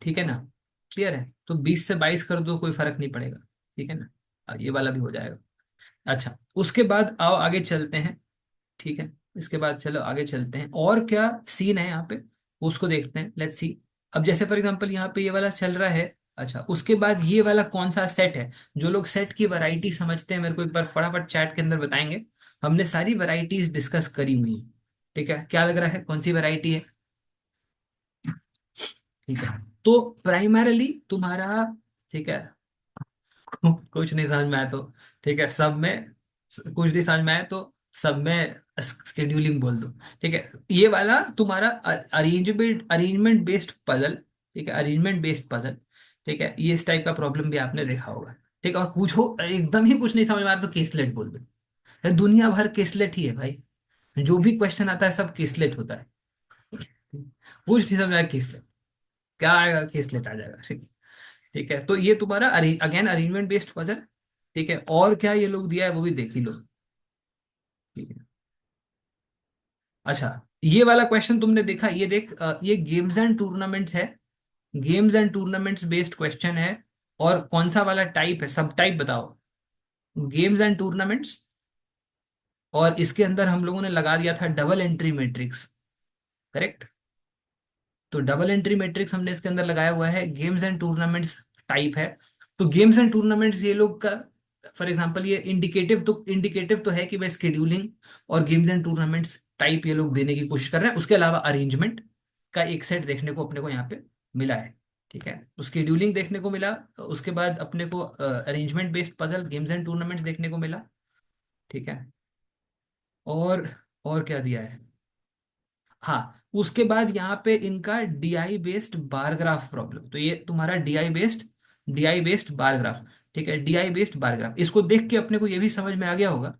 ठीक है ना? क्लियर है? तो 20 से 22 कर दो, कोई फर्क नहीं पड़ेगा। ठीक है ना? ये वाला भी हो जाएगा। अच्छा, उसके बाद आओ आगे चलते हैं। ठीक है, इसके बाद चलो आगे चलते हैं, और क्या सीन है यहाँ पे उसको देखते हैं, लेट्स सी। अब जैसे फॉर एग्जांपल यहाँ पे ये वाला चल रहा है। अच्छा, उसके बाद ये वाला कौन सा सेट है? जो लोग सेट की वैरायटी समझते हैं मेरे को एक बार फटाफट चैट के अंदर बताएंगे। हमने सारी वैरायटीज डिस्कस करी हुई है। ठीक है, क्या लग रहा है, कौन सी वैरायटी है? ठीक है, तो प्राइमरली तुम्हारा, ठीक है, कुछ नहीं समझ में आया तो ठीक है, सब में कुछ नहीं समझ में आया तो सब में स्केड्यूलिंग बोल दो। ठीक है, ये वाला तुम्हारा अरेंजमेंट बेस्ड पजल। ठीक है, अरेंजमेंट बेस्ड पजल। ठीक है, ये इस टाइप का प्रॉब्लम भी आपने देखा होगा। ठीक है, और कुछ हो एकदम ही कुछ नहीं समझ में आ रहा तो केसलेट बोल दो। ये दुनिया भर केसलेट ही है भाई। जो भी क्वेश्चन आता है सब केसलेट होता है। कुछ नहीं समझ में आया केसलेट क्या आएगा, केसलेट आ जाएगा। ठीक। ठीक है, तो ये तुम्हारा अगेन अरेंजमेंट बेस्ड पजल। ठीक है, और क्या ये लोग दिया है वो भी देख ही लो। ठीक है। अच्छा, ये वाला क्वेश्चन तुमने देखा, ये देख, ये गेम्स एंड टूर्नामेंट्स है। Games and tournaments based question है। और कौन सा वाला टाइप है, सब टाइप बताओ। Games and tournaments. और इसके अंदर हम लोगों ने लगा दिया था डबल एंट्री मैट्रिक्स। करेक्ट। तो डबल एंट्री मैट्रिक्स हमने इसके अंदर लगाया हुआ है, गेम्स एंड टूर्नामेंट्स टाइप है। तो गेम्स एंड टूर्नामेंट्स ये लोग का, फॉर एग्जांपल ये इंडिकेटिव तो है कि भाई स्केड्यूलिंग और गेम्स एंड टूर्नामेंट्स टाइप ये लोग देने की कोशिश कर रहे हैं। उसके अलावा अरेंजमेंट का एक सेट देखने को अपने को यहाँ पे मिला है। ठीक है, तो स्केड्यूलिंग देखने को मिला। उसके बाद अपने को arrangement based puzzle, games and tournaments देखने को मिला। ठीक है। और और क्या दिया है। हाँ, उसके बाद यहाँ पे इनका DI based bar graph problem, तो ये तुम्हारा डीआई बेस्ड बार ग्राफ। ठीक है, डीआई बेस्ड बार ग्राफ, इसको देख के अपने को ये भी समझ में आ गया होगा।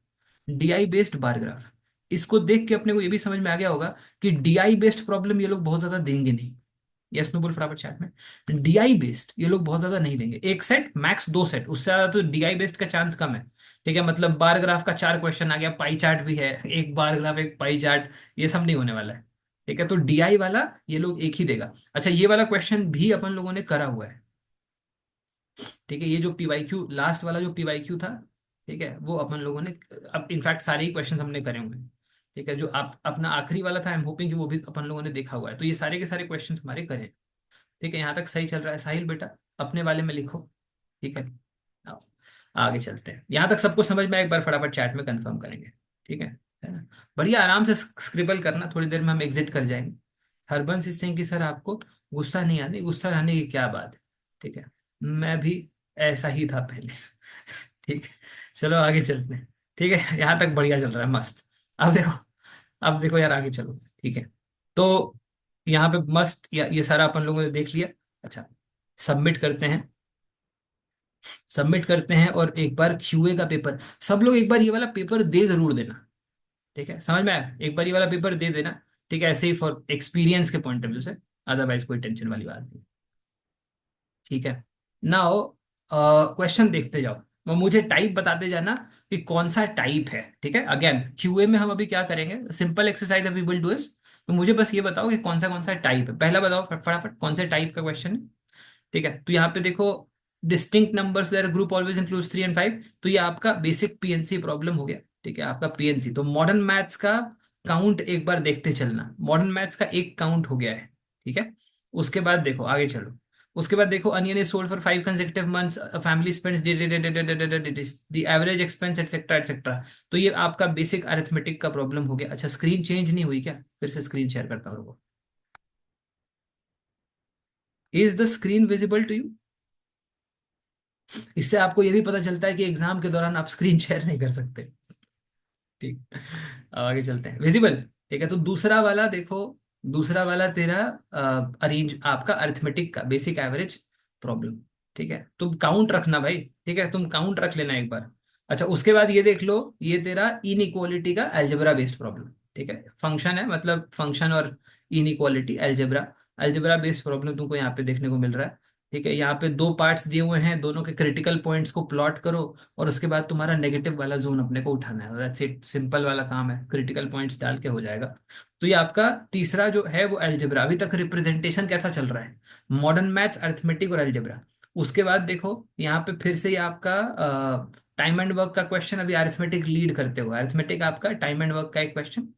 डीआई बेस्ड बार ग्राफ, इसको देख के अपने को ये भी समझ में आ गया होगा कि डीआई बेस्ड प्रॉब्लम ये लोग बहुत ज्यादा देंगे नहीं। यस नो बोल फटाफट चैट में, डीआई बेस्ड ये लोग बहुत ज्यादा नहीं देंगे, एक सेट मैक्स दो सेट, उससे ज्यादा तो डीआई बेस्ड का चांस कम है। ठीक है, मतलब बार ग्राफ का चार क्वेश्चन आ गया, पाई चार्ट भी है, एक बार ग्राफ एक पाई चार्ट, ये सब नहीं होने वाला है। ठीक है, तो डीआई वाला ये लोग एक ही देगा। अच्छा, ये वाला क्वेश्चन भी अपन लोगों ने करा हुआ है। ठीक है, ये जो पीवाईक्यू लास्ट वाला जो पीवाईक्यू था, ठीक है, वो अपन लोगों ने, अब इनफैक्ट सारे ही क्वेश्चन हमने करे हुए हैं। ठीक है, जो आप अपना आखिरी वाला था, आई एम होपिंग कि वो भी अपन लोगों ने देखा हुआ है, तो ये सारे के सारे क्वेश्चन हमारे करे हैं। ठीक है, यहाँ तक सही चल रहा है साहिल बेटा, अपने वाले में लिखो। ठीक है, आओ आगे चलते हैं, यहाँ तक सबको समझ में आए, एक बार फटाफट चैट में कंफर्म करेंगे। ठीक है ना। बढ़िया, आराम से स्क्रिबल करना, थोड़ी देर में हम एग्जिट कर जाएंगे। हरबंस इज सेइंग कि सर आपको गुस्सा नहीं आने, गुस्सा आने की क्या बात है। ठीक है, मैं भी ऐसा ही था पहले। ठीक है, चलो आगे चलते हैं। ठीक है, यहाँ तक बढ़िया चल रहा है, मस्त। अब देखो, अब देखो यार, आगे चलो। ठीक है, तो यहाँ पे मस्त, ये सारा अपन लोगों ने देख लिया। अच्छा, सबमिट करते हैं। सबमिट करते हैं, और एक बार क्यूए का पेपर, सब लोग एक बार ये वाला पेपर दे जरूर देना। ठीक है, समझ में आया, एक बार ये वाला पेपर दे देना। ठीक है, ऐसे ही फॉर एक्सपीरियंस के पॉइंट ऑफ व्यू से, अदरवाइज कोई टेंशन वाली बात नहीं। ठीक है, नाउ क्वेश्चन देखते जाओ, और मुझे टाइप बताते जाना कि कौन सा टाइप है। ठीक है, अगेन क्यूए में हम अभी क्या करेंगे, simple exercise we will do is, तो मुझे बस ये बताओ कि कौन सा टाइप है, पहला बताओ फटाफट कौन से टाइप का क्वेश्चन है। ठीक है, तो यहाँ पे देखो, distinct numbers where group always includes 3 and 5, तो ये आपका बेसिक पीएनसी प्रॉब्लम हो गया। ठीक है, आपका पीएनसी, तो मॉडर्न मैथ्स का काउंट एक बार देखते चलना, मॉडर्न मैथ्स का एक काउंट हो गया है। ठीक है, उसके बाद देखो आगे चलो। उसके बाद देखो, onion is sold for 5 consecutive months, family spends the average expense etcetera etcetera. तो ये आपका बेसिक अरिथमेटिक का प्रॉब्लम हो गया। अच्छा, स्क्रीन चेंज नहीं हुई क्या, फिर से स्क्रीन शेयर करता हूँ। Is the screen visible to you. इससे आपको यह भी पता चलता है कि एग्जाम के दौरान आप स्क्रीन शेयर नहीं कर सकते। ठीक, अब आगे चलते हैं, विजिबल। ठीक है, तो दूसरा वाला देखो, दूसरा वाला तेरा अरेंज आपका अरिथमेटिक का बेसिक एवरेज प्रॉब्लम। ठीक है, तुम काउंट रखना भाई। ठीक है, तुम काउंट रख लेना एक बार। अच्छा, उसके बाद ये देख लो, ये तेरा इनइक्वालिटी का अलजेब्रा बेस्ड प्रॉब्लम। ठीक है, फंक्शन है, मतलब फंक्शन और inequality algebra, algebra based problem तुमको यहाँ पे देखने को मिल रहा है। ठीक है, यहाँ पे दो पार्ट्स दिए हुए हैं, दोनों के क्रिटिकल पॉइंट्स को प्लॉट करो, और उसके बाद तुम्हारा नेगेटिव वाला जोन अपने को उठाना है, दैट्स इट, सिंपल वाला काम है, क्रिटिकल पॉइंट्स डाल के हो जाएगा। तो ये आपका तीसरा जो है वो अलजेब्रा, अभी तक रिप्रेजेंटेशन कैसा चल रहा है, मॉडर्न मैथ्स, अरिथमेटिक और अलजेब्रा। उसके बाद देखो, यहाँ पे फिर से ये आपका टाइम एंड वर्क का क्वेश्चन, अभी अरिथमेटिक लीड करते हुए, अरिथमेटिक आपका टाइम एंड वर्क का एक क्वेश्चन।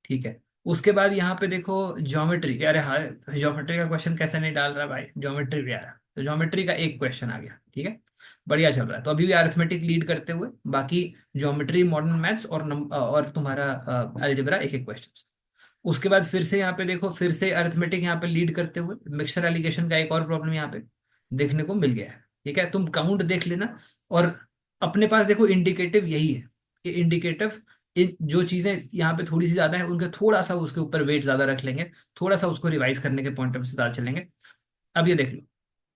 ठीक है, उसके बाद यहाँ पे देखो ज्योमेट्री, अरे हाँ, ज्योमेट्री का क्वेश्चन कैसे नहीं डाल रहा भाई, ज्योमेट्री भी आ रहा है, तो ज्योमेट्री का एक क्वेश्चन आ गया। ठीक है, बढ़िया चल रहा है, तो अभी भी अरिथमेटिक लीड करते हुए, बाकी ज्योमेट्री, मॉडर्न मैथ्स और तुम्हारा अलजेब्रा एक एक क्वेश्चन। उसके बाद फिर से यहाँ पे देखो, फिर से अरिथमेटिक यहाँ पे लीड करते हुए, मिक्सचर एलिगेशन का एक और प्रॉब्लम यहाँ पे देखने को मिल गया है। ठीक है, तुम काउंट देख लेना, और अपने पास देखो इंडिकेटिव यही है, कि इंडिकेटिव जो चीजें यहाँ पे थोड़ी सी ज्यादा है उनके थोड़ा सा उसके ऊपर वेट ज्यादा रख लेंगे, थोड़ा सा उसको रिवाइज करने के पॉइंट ऑफ व्यू से ज्यादा चलेंगे। अब ये देख लो,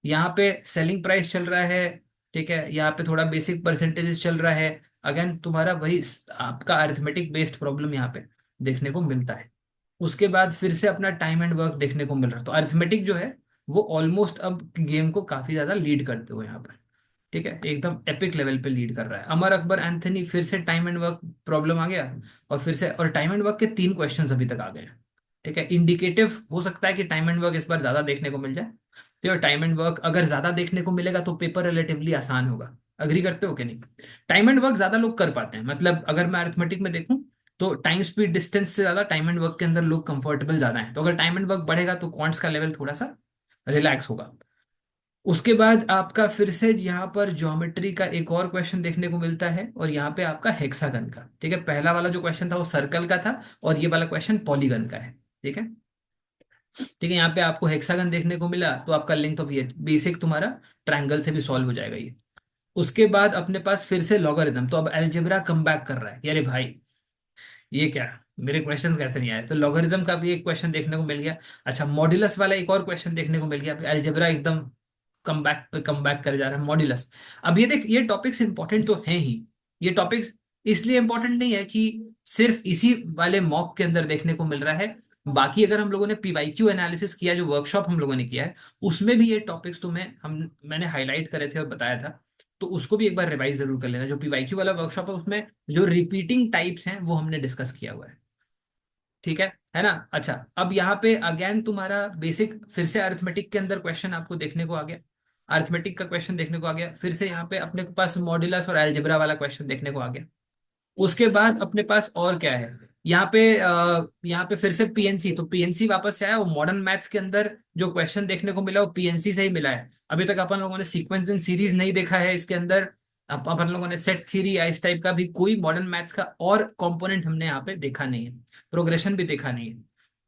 यहाँ पे सेलिंग प्राइस चल रहा है, ठीक है, यहाँ पे थोड़ा बेसिक परसेंटेजेस चल रहा है। अगेन तुम्हारा वही आपका अरिथमेटिक बेस्ड प्रॉब्लम यहाँ पे देखने को मिलता है। उसके बाद फिर से अपना टाइम एंड वर्क देखने को मिल रहा है, तो अरिथमेटिक जो है वो ऑलमोस्ट अब गेम को काफी ज्यादा लीड करते हो यहाँ पर, ठीक है, एकदम एपिक लेवल पे लीड कर रहा है। अमर अकबर एंथनी फिर से टाइम एंड वर्क प्रॉब्लम आ गया, और फिर से और टाइम एंड वर्क के 3 क्वेश्चंस अभी तक आ गए हैं, ठीक है। इंडिकेटिव हो सकता है कि टाइम एंड वर्क इस बार ज्यादा देखने को मिल जाए, तो टाइम एंड वर्क अगर ज्यादा देखने को मिलेगा तो पेपर रिलेटिवली आसान होगा। अग्री करते हो कि नहीं? टाइम एंड वर्क ज्यादा लोग कर पाते हैं, मतलब अगर मैं अरिथमेटिक में देखूं तो टाइम स्पीड डिस्टेंस से ज्यादा टाइम एंड वर्क के अंदर लोग कंफर्टेबल ज्यादा है, तो अगर टाइम एंड वर्क बढ़ेगा तो क्वांट्स का लेवल थोड़ा सा रिलैक्स होगा। उसके बाद आपका फिर से यहाँ पर ज्योमेट्री का एक और क्वेश्चन देखने को मिलता है, और यहाँ पे आपका हेक्सागन का, ठीक है। पहला वाला जो क्वेश्चन था वो सर्कल का था, और ये वाला क्वेश्चन पॉलीगन का है, ठीक है। ठीक है, यहाँ पे आपको हेक्सागन देखने को मिला तो आपका लेंथ ऑफ ये बेसिक तुम्हारा ट्रायंगल से भी सॉल्व हो जाएगा ये। उसके बाद अपने पास फिर से लॉगरिथम, तो अब अलजेब्रा कम बैक कर रहा है कि अरे भाई ये क्या, मेरे क्वेश्चंस कैसे नहीं आए, तो लॉगरिथम का भी एक क्वेश्चन देखने को मिल गया। अच्छा, मॉड्यूलस वाला एक और क्वेश्चन देखने को मिल गया, अलजेब्रा एकदम कम बैक पे कम बैक करे जा रहा है मॉड्यूलस। अब ये देख, ये टॉपिक्स इंपॉर्टेंट तो हैं ही, ये टॉपिक्स इसलिए इंपॉर्टेंट नहीं है कि सिर्फ इसी वाले मॉक के अंदर देखने को मिल रहा है, बाकी अगर हम लोगों ने पीवाईक्यू एनालिसिस किया, जो वर्कशॉप हम लोगों ने किया है, उसमें भी ये टॉपिक्स तुम्हें हम मैंने हाईलाइट करे थे और बताया था, तो उसको भी एक बार रिवाइज जरूर कर लेना। जो पीवाईक्यू वाला वर्कशॉप है उसमें जो रिपीटिंग टाइप्स हैं वो हमने डिस्कस किया हुआ है, ठीक है ना। अच्छा, अब यहाँ पे अगेन तुम्हारा बेसिक फिर से अरिथमेटिक के अंदर क्वेश्चन आपको देखने को आ गया, अरिथमेटिक का क्वेश्चन देखने को आ गया, फिर से यहाँ पे अपने के पास मॉड्यूलस और अलजेब्रा वाला क्वेश्चन देखने को आ गया। उसके बाद अपने पास और क्या है, यहाँ पे फिर से पीएनसी, तो पीएनसी वापस से आया, वो मॉडर्न मैथ्स के अंदर जो क्वेश्चन देखने को मिला वो पीएनसी से ही मिला है। अभी तक अपन लोगों ने सीक्वेंस एंड सीरीज नहीं देखा है इसके अंदर, अपन लोगों ने सेट थ्योरी या इस टाइप का भी कोई मॉडर्न मैथ्स का और कंपोनेंट हमने यहाँ पे देखा नहीं है, प्रोग्रेशन भी देखा नहीं है,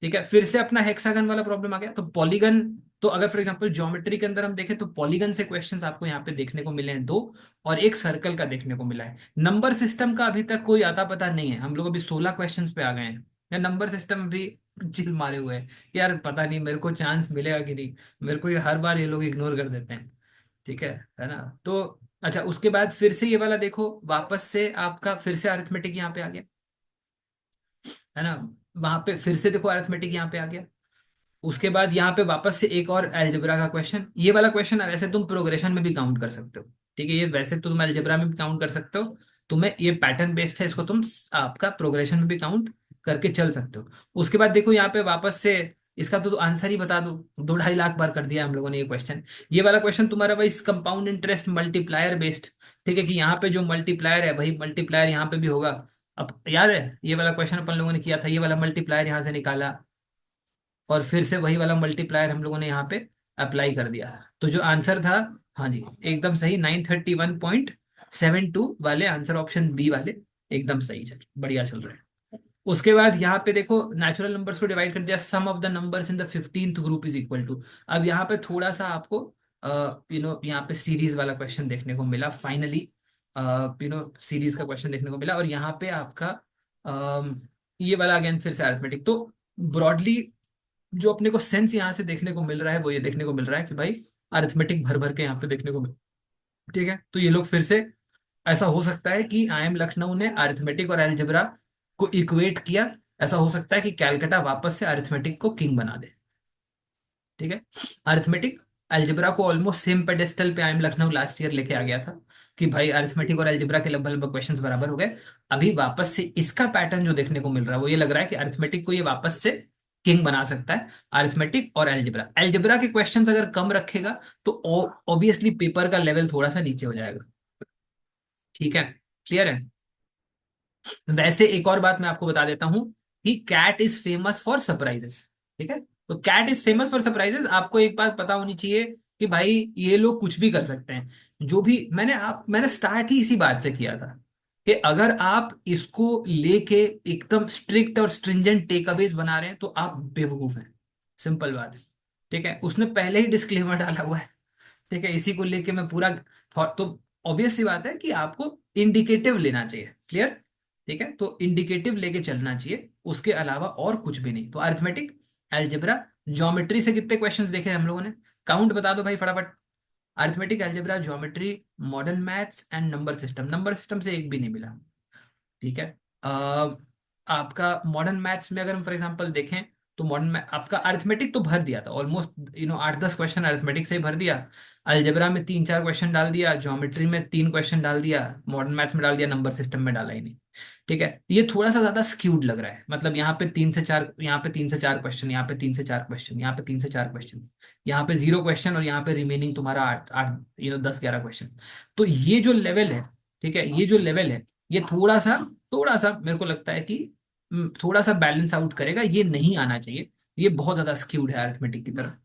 ठीक है। फिर से अपना हेक्सागन वाला प्रॉब्लम आ गया, तो पॉलीगन, तो अगर फॉर एग्जांपल ज्योमेट्री के अंदर हम देखें तो पॉलीगन से क्वेश्चंस आपको यहाँ पे देखने को मिले हैं दो, और एक सर्कल का देखने को मिला है। नंबर सिस्टम का अभी तक कोई आता पता नहीं है, हम लोग अभी 16 क्वेश्चंस पे आ गए हैं, या नंबर सिस्टम भी चिल मारे हुए हैं, यार पता नहीं मेरे को चांस मिलेगा कि नहीं, मेरे को ये हर बार ये लोग इग्नोर कर देते हैं, ठीक है ना। तो अच्छा, उसके बाद फिर से ये वाला देखो, वापस से आपका फिर से अरिथमेटिक यहाँ पे आ गया, है ना। वहां पे फिर से देखो अरिथमेटिक यहाँ पे आ गया। उसके बाद यहाँ पे वापस से एक और अलजेब्रा का क्वेश्चन, ये वाला क्वेश्चन वैसे तुम प्रोग्रेशन में भी काउंट कर सकते हो, ठीक है, ये वैसे तो तुम अलजेब्रा में भी काउंट कर सकते हो, तुम्हें ये पैटर्न बेस्ड है, इसको तुम आपका प्रोग्रेशन में भी काउंट करके चल सकते हो। उसके बाद देखो यहाँ पे वापस से इसका तो आंसर ही बता दो, 2-2.5 लाख बार कर दिया हम लोगों ने ये क्वेश्चन। ये वाला क्वेश्चन तुम्हारा भाई कंपाउंड इंटरेस्ट मल्टीप्लायर बेस्ड, ठीक है, कि यहाँ पे जो मल्टीप्लायर है वही मल्टीप्लायर यहाँ पे भी होगा। अब याद है ये वाला क्वेश्चन अपन लोगों ने किया था, ये वाला मल्टीप्लायर यहाँ से निकाला, और फिर से वही वाला मल्टीप्लायर हम लोगों ने यहाँ पे अप्लाई कर दिया, तो जो आंसर था, हाँ जी एकदम सही, 931.72 वाले आंसर, ऑप्शन बी वाले एकदम सही चल बढ़िया चल रहे हैं। उसके बाद यहाँ पे देखो नेचुरल नंबर्स को डिवाइड कर दिया, sum of the numbers in the 15th group is equal to. अब यहाँ पे थोड़ा सा आपको यहाँ पे सीरीज वाला क्वेश्चन देखने को मिला फाइनली, सीरीज का क्वेश्चन देखने को मिला, और यहाँ पे आपका ये वाला अगेन फिर से अरिथमेटिक। तो ब्रॉडली जो अपने को सेंस यहाँ से देखने को मिल रहा है वो ये देखने को मिल रहा है कि भाई अरिथमेटिक भर भर के यहाँ पे देखने को मिल, ठीक है। तो ये लोग फिर से, ऐसा हो सकता है कि IIM लखनऊ ने अरिथमेटिक और अलजेब्रा को इक्वेट किया, ऐसा हो सकता है कि कैलकाटा वापस से अरिथमेटिक को किंग बना दे, ठीक है। अरिथमेटिक अलजेब्रा को ऑलमोस्ट सेम पेडेस्टल पे IIM लखनऊ लास्ट ईयर लेके आ गया था, कि भाई अरिथमेटिक और अलजेब्रा के लगभग लगभग क्वेश्चंस बराबर हो गए। अभी वापस से इसका पैटर्न जो देखने को मिल रहा है वो ये लग रहा है कि अरिथमेटिक को ये वापस से किंग बना सकता है, अरिथमेटिक और अलजेब्रा। अलजेब्रा के क्वेश्चंस अगर कम रखेगा तो ऑब्वियसली पेपर का लेवल थोड़ा सा नीचे हो जाएगा, ठीक है, क्लियर है। वैसे एक और बात मैं आपको बता देता हूं कि CAT is famous for surprises, ठीक है। तो CAT is famous for surprises, आपको एक बात पता होनी चाहिए कि भाई ये लोग कुछ भी कर सकते हैं। जो भी मैंने स्टार्ट ही इसी बात से किया था कि अगर आप इसको लेके एकदम स्ट्रिक्ट और स्ट्रिंजेंट टेकअवेज बना रहे हैं तो आप बेवकूफ हैं, सिंपल बात है, ठीक है। उसने पहले ही डिस्क्लेमर डाला हुआ है, ठीक है, इसी को लेके मैं पूरा थॉट, तो ऑब्वियस सी बात है कि आपको इंडिकेटिव लेना चाहिए, क्लियर। ठीक है, तो इंडिकेटिव लेके चलना चाहिए, उसके अलावा और कुछ भी नहीं। तो अरिथमेटिक, अलजेब्रा, ज्योमेट्री से कितने क्वेश्चंस देखे हम लोगों ने, काउंट बता दो भाई फटाफट। Arithmetic, algebra, geometry, modern maths and number system. Number system से एक भी नहीं मिला। ठीक है। आपका मॉडर्न मैथ्स में अगर हम फॉर एग्जांपल देखें, तो मॉडर्न आपका अरिथमेटिक तो भर दिया था ऑलमोस्ट, 8-10 क्वेश्चन अरिथमेटिक से ही भर दिया। अलजेब्रा में 3-4 क्वेश्चन डाल दिया, ज्योमेट्री में 3 क्वेश्चन डाल दिया, मॉडर्न मैथ्स में डाल दिया, नंबर सिस्टम में डाला ही नहीं। ठीक है, ये थोड़ा सा ज्यादा स्क्यूड लग रहा है, मतलब यहाँ पे 3 से 4, यहाँ पे 3 से 4 क्वेश्चन, यहाँ पे 3 से 4 क्वेश्चन, यहाँ पे 3 से 4 क्वेश्चन, यहाँ पे 0 क्वेश्चन, और यहाँ पे रिमेनिंग तुम्हारा 8 8 10-11 क्वेश्चन। तो ये जो लेवल है, ठीक है, ये जो लेवल है, ये थोड़ा सा मेरे को लगता है कि थोड़ा सा बैलेंस आउट करेगा, ये नहीं आना चाहिए। ये बहुत ज्यादा स्क्यूड है अरिथमेटिक की तरफ।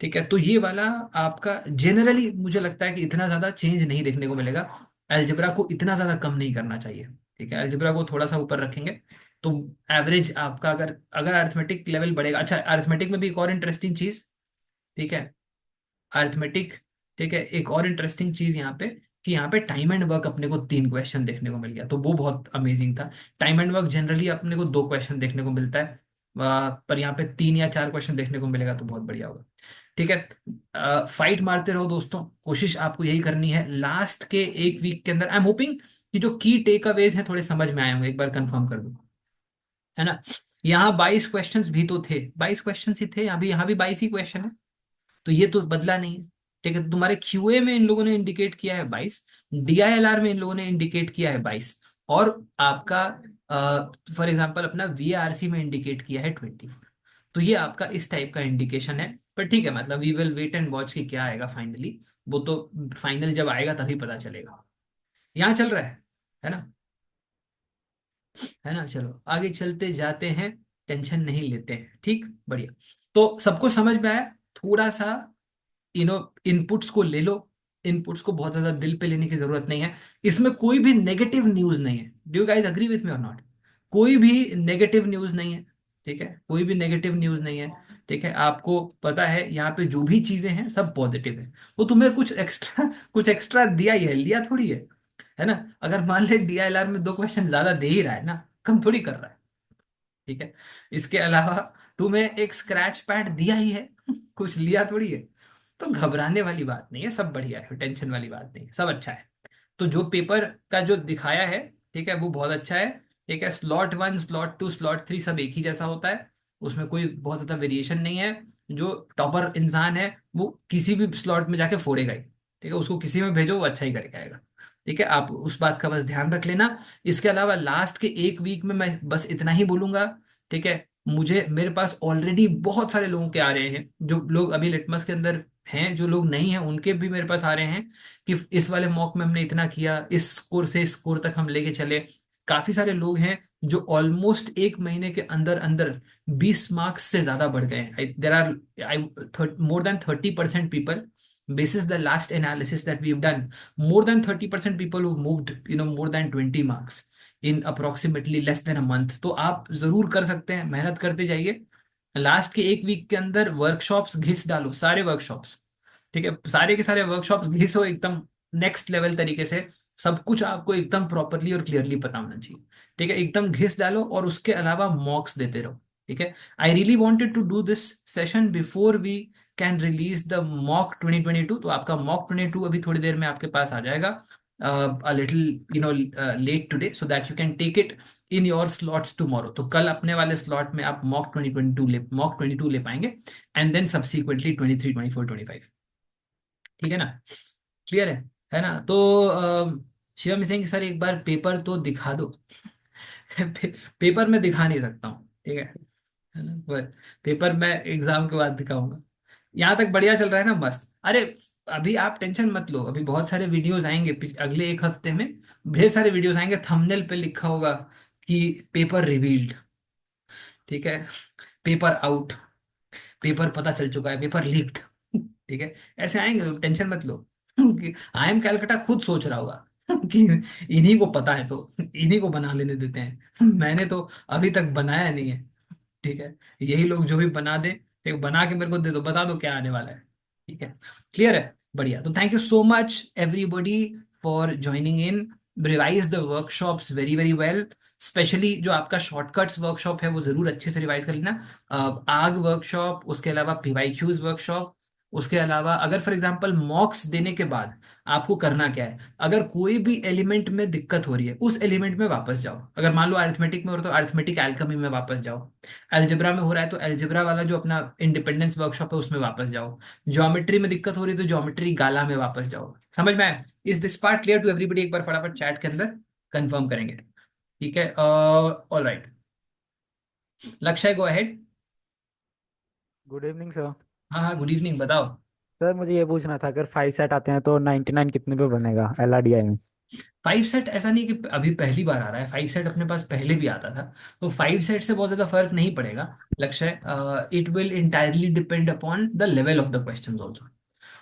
ठीक है, तो ये वाला आपका जनरली मुझे लगता है कि इतना ज्यादा चेंज नहीं देखने को मिलेगा। अलजेब्रा को इतना ज्यादा कम नहीं करना चाहिए। ठीक है, अलजेब्रा को थोड़ा सा ऊपर रखेंगे तो एवरेज आपका, अगर अगर अरिथमेटिक लेवल बढ़ेगा। अच्छा, अरिथमेटिक में भी एक और इंटरेस्टिंग चीज, ठीक है, अरिथमेटिक, ठीक है, एक और इंटरेस्टिंग चीज यहाँ पे, कि यहाँ पे टाइम एंड वर्क अपने को 3 क्वेश्चन देखने को मिल गया, तो वो बहुत अमेजिंग था। टाइम एंड वर्क जनरली अपने को 2 क्वेश्चन देखने को मिलता है, पर यहाँ पे 3 या 4 क्वेश्चन देखने को मिलेगा, तो बहुत बढ़िया होगा। ठीक है, फाइट मारते रहो दोस्तों, कोशिश आपको यही करनी है लास्ट के एक वीक के अंदर। आई एम होपिंग कि जो की टेक अवेज है थोड़े समझ में आए होंगे, एक बार कंफर्म कर दो, है ना। यहाँ 22 क्वेश्चंस भी तो थे, 22 क्वेश्चन ही थे, यहाँ भी 22 ही क्वेश्चन है, तो ये तो बदला नहीं है। ठीक है, तो तुम्हारे क्यूए में इन लोगों ने इंडिकेट किया है 22, डीआईएलआर में इन लोगों ने इंडिकेट किया है 22, और आपका फॉर एग्जांपल अपना वीआरसी में इंडिकेट किया है 24। तो ये आपका इस टाइप का इंडिकेशन है। पर ठीक है, मतलब we will wait and watch कि क्या आएगा फाइनली, वो तो फाइनल जब आएगा तभी पता चलेगा। यहाँ चल रहा है ना, है ना। चलो आगे चलते जाते हैं, टेंशन नहीं लेते हैं, ठीक, बढ़िया। तो सबको समझ में आया, थोड़ा सा इनपुट्स को ले लो, इनपुट्स को बहुत ज्यादा दिल पे लेने की जरूरत नहीं है। इसमें कोई भी नेगेटिव न्यूज नहीं है, do you guys agree with me or not. कोई भी नेगेटिव न्यूज नहीं है। ठीक है, कोई भी नेगेटिव न्यूज नहीं है। ठीक है, आपको पता है यहाँ पे जो भी चीजें हैं सब पॉजिटिव है। वो तुम्हें कुछ एक्स्ट्रा दिया ही है, लिया थोड़ी है ना। अगर मान ले डीआईएलआर में 2 क्वेश्चन ज्यादा दे ही रहा है ना, कम थोड़ी कर रहा है। ठीक है, इसके अलावा तुम्हें एक स्क्रैच पैड दिया ही है, कुछ लिया थोड़ी है। तो घबराने वाली बात नहीं है, सब बढ़िया है, टेंशन वाली बात नहीं है, सब अच्छा है। तो जो पेपर का जो दिखाया है, ठीक है, वो बहुत अच्छा है। ठीक है, स्लॉट 1, स्लॉट 2, स्लॉट 3 सब एक ही जैसा होता है, उसमें कोई बहुत ज्यादा वेरिएशन नहीं है। जो टॉपर इंसान है वो किसी भी स्लॉट में जाके फोड़ेगा ही। ठीक है, उसको किसी में भेजो वो अच्छा ही करके आएगा। ठीक है, आप उस बात का बस ध्यान रख लेना। इसके अलावा लास्ट के एक वीक में मैं बस इतना ही बोलूंगा। ठीक है, मुझे मेरे पास ऑलरेडी बहुत सारे लोगों के आ रहे हैं, जो लोग अभी लिटमस के अंदर हैं, जो लोग नहीं हैं उनके भी मेरे पास आ रहे हैं, कि इस वाले मॉक में हमने इतना किया, इस स्कोर से इस स्कोर तक हम लेके चले। काफी सारे लोग हैं जो ऑलमोस्ट एक महीने के अंदर अंदर 20 मार्क्स से ज्यादा बढ़ गए हैं। There are I more than 30% people, basis the last analysis that we've done, more than 30% people who moved more than 20 marks in approximately less than a month। तो आप जरूर कर सकते हैं, मेहनत करते जाइए। लास्ट के एक वीक के अंदर वर्कशॉप्स घिस डालो, सारे वर्कशॉप्स। ठीक है, सारे के सारे वर्कशॉप्स घिसो एकदम नेक्स्ट लेवल तरीके से। सब कुछ आपको एकदम प्रॉपरली और क्लियरली पता होना चाहिए। ठीक है, एकदम घिस डालो, और उसके अलावा मॉक्स देते रहो। ठीक है, I really wanted to do this session before we can release the mock 2022। तो आपका मॉक 22 अभी थोड़ी देर में आपके पास आ जाएगा, a little late today, so that you can take it in your slots tomorrow। तो कल अपने वाले स्लॉट में आप मॉक 22 ले पाएंगे, एंड देन सब्सिक्वेंटली 23, 24, 25। ठीक है ना, क्लियर है ना। तो शिवम सिंह सर एक बार पेपर तो दिखा दो। पेपर में दिखा नहीं सकता हूँ, ठीक है ना, पर पेपर मैं एग्जाम के बाद दिखाऊंगा। यहाँ तक बढ़िया चल रहा है ना, मस्त। अरे अभी आप टेंशन मत लो, अभी बहुत सारे वीडियोस आएंगे अगले एक हफ्ते में, ढेर सारे वीडियोस आएंगे, थंबनेल पे लिखा होगा कि पेपर रिवील्ड। ठीक है, पेपर आउट, पेपर पता चल चुका है, पेपर लीक्ड। ठीक है, ऐसे आएंगे तो टेंशन मत लो। आई एम कैलकाटा खुद सोच रहा होगा कि इन्हीं को पता है तो इन्हीं को बना लेने देते हैं, मैंने तो अभी तक बनाया नहीं है। ठीक है, यही लोग जो भी बना दे, एक बना के मेरे को दे दो, बता दो क्या आने वाला है। ठीक है, क्लियर है, बढ़िया। तो thank you so much everybody for joining in, revise the workshops very very well, specially जो आपका शॉर्टकट्स वर्कशॉप है वो जरूर अच्छे से रिवाइज कर लेना। आग वर्कशॉप, उसके अलावा पीवाईक्यूज वर्कशॉप, उसके अलावा अगर फॉर एग्जांपल मॉक्स देने के बाद आपको करना क्या है, अगर कोई भी एलिमेंट में दिक्कत हो रही है उस एलिमेंट में वापस जाओ। अगर मान लो अरिथमेटिक में हो रहा है तो अरिथमेटिक एल्केमी में वापस जाओ। अलजेब्रा में हो रहा है तो अलजेब्रा वाला जो अपना इंडिपेंडेंस वर्कशॉप है उसमें वापस जाओ। ज्योमेट्री में दिक्कत हो रही है तो ज्योमेट्री गाला में वापस जाओ। समझ में आया? Is this part clear to everybody? एक बार फटाफट चैट के अंदर कंफर्म करेंगे। ठीक है, ऑल राइट। लक्ष्य, go ahead. Good evening sir. हाँ हाँ, गुड इवनिंग, बताओ। सर मुझे ये पूछना था, अगर 5 सेट आते हैं तो 99 कितने पे बनेगा LRDI में? 5 सेट ऐसा नहीं कि अभी पहली बार आ रहा है, 5 सेट अपने पास पहले भी आता था। तो 5 सेट से बहुत ज्यादा फर्क नहीं पड़ेगा। लक्ष्य, it will entirely depend upon the level of the question also.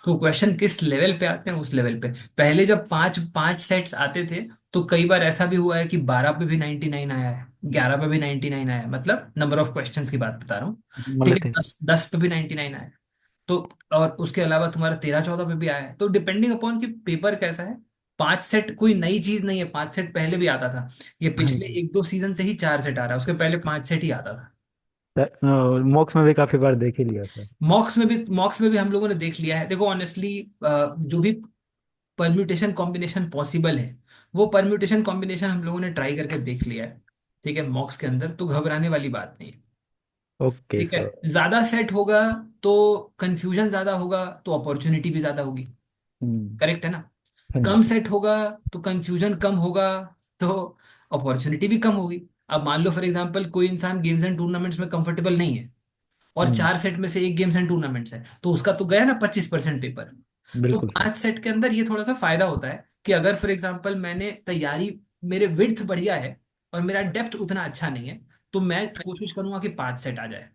तो क्वेश्चन किस लेवल पे आते हैं उस लेवल पे। पहले जब पांच पांच सेट्स आते थे तो कई बार ऐसा भी हुआ है कि 12 पे भी 99 आया है, 11 पे भी 99 आया है, मतलब नंबर ऑफ क्वेश्चंस की बात बता रहा हूँ। ठीक है, मतलब थे। 10 पे भी 99 आया है। तो और उसके अलावा तुम्हारा 13-14 पे भी आया है, तो डिपेंडिंग अपॉन कि पेपर कैसा है। 5 सेट कोई नई चीज नहीं है, 5 सेट पहले भी आता था। ये हाँ पिछले जी। 1-2 सीजन से ही 4 सेट आ रहा है, उसके पहले 5 सेट ही आता था। सर मॉक्स में भी काफी बार देख ही लिया सर। मॉक्स में भी हम लोगों ने देख लिया है। देखो ऑनेस्टली, जो भी परम्यूटेशन कॉम्बिनेशन पॉसिबल है वो परम्यूटेशन कॉम्बिनेशन हम लोगों ने ट्राई करके देख लिया है। ठीक है, मॉक्स के अंदर तो घबराने वाली बात नहीं है। ओके ठीक है, सर। ज्यादा सेट होगा तो कंफ्यूजन ज्यादा होगा तो अपॉर्चुनिटी भी ज्यादा होगी। हम्म। करेक्ट है ना? हाँ जी। कम सेट होगा तो कंफ्यूजन कम होगा, तो अपॉर्चुनिटी भी कम होगी। अब मान लो फॉर एग्जांपल कोई इंसान गेम्स एंड टूर्नामेंट्स में कंफर्टेबल नहीं है और हम्म। 4 सेट में से एक गेम्स एंड टूर्नामेंट्स है, तो उसका तो गया ना 25% पेपर। तो बिल्कुल सर। 5 सेट के अंदर ये थोड़ा सा फायदा होता है कि अगर फॉर एग्जांपल मैंने तैयारी, मेरे विड्थ बढ़िया है और मेरा डेप्थ उतना अच्छा नहीं है, तो मैं कोशिश करूंगा कि 5 सेट आ जाए।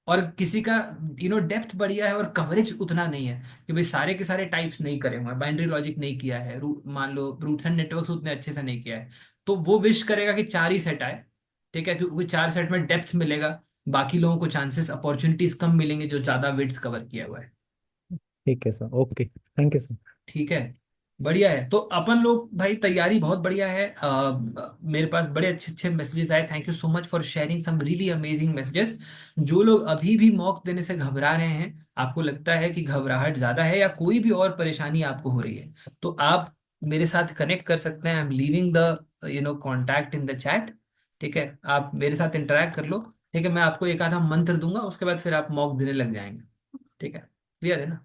और किसी का डेप्थ बढ़िया है और कवरेज उतना नहीं है कि भाई सारे के सारे टाइप्स नहीं करे हुए हैं, बाइनरी लॉजिक नहीं किया है, मान लो रूट्स एंड नेटवर्क्स उतने अच्छे से नहीं किया है, तो वो विश करेगा कि 4 ही सेट आए। ठीक है, क्योंकि 4 सेट में डेप्थ मिलेगा, बाकी लोगों को चांसेस अपॉर्चुनिटीज कम मिलेंगे जो ज्यादा विड्थ कवर किया हुआ है। ठीक है sir. Okay, thank you sir. ठीक है, बढ़िया है। तो अपन लोग भाई तैयारी बहुत बढ़िया है। मेरे पास बड़े अच्छे अच्छे मैसेजेस आए, thank you so much for sharing some really amazing messages. जो लोग अभी भी मॉक देने से घबरा रहे हैं, आपको लगता है कि घबराहट ज्यादा है या कोई भी और परेशानी आपको हो रही है, तो आप मेरे साथ कनेक्ट कर सकते हैं। I am leaving the contact in the chat. ठीक है, आप मेरे साथ इंटरेक्ट कर लो। ठीक है, मैं आपको एक आधा मंत्र दूंगा, उसके बाद फिर आप मॉक देने लग जाएंगे। ठीक है, क्लियर है ना?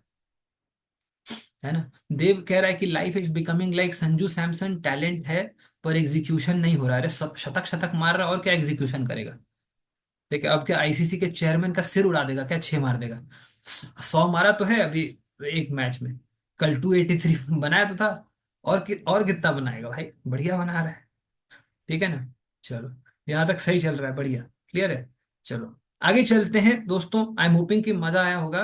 है ना? देव कह रहा है कि life is becoming like Sanju Samson, talent है पर एग्जीक्यूशन नहीं हो रहा है। अरे शतक शतक मार रहा है और क्या एग्जीक्यूशन करेगा? ठीक है, अब क्या आईसीसी के चेयरमैन का सिर उड़ा देगा क्या? 6 मार देगा? 100 मारा तो है अभी एक मैच में। कल 283 बनाया तो था। और कितना बनाएगा भाई, बढ़िया बना रहा है। ठीक है ना? चलो, यहाँ तक सही चल रहा है, बढ़िया, क्लियर है। चलो आगे चलते हैं दोस्तों, आई एम होपिंग कि मजा आया होगा।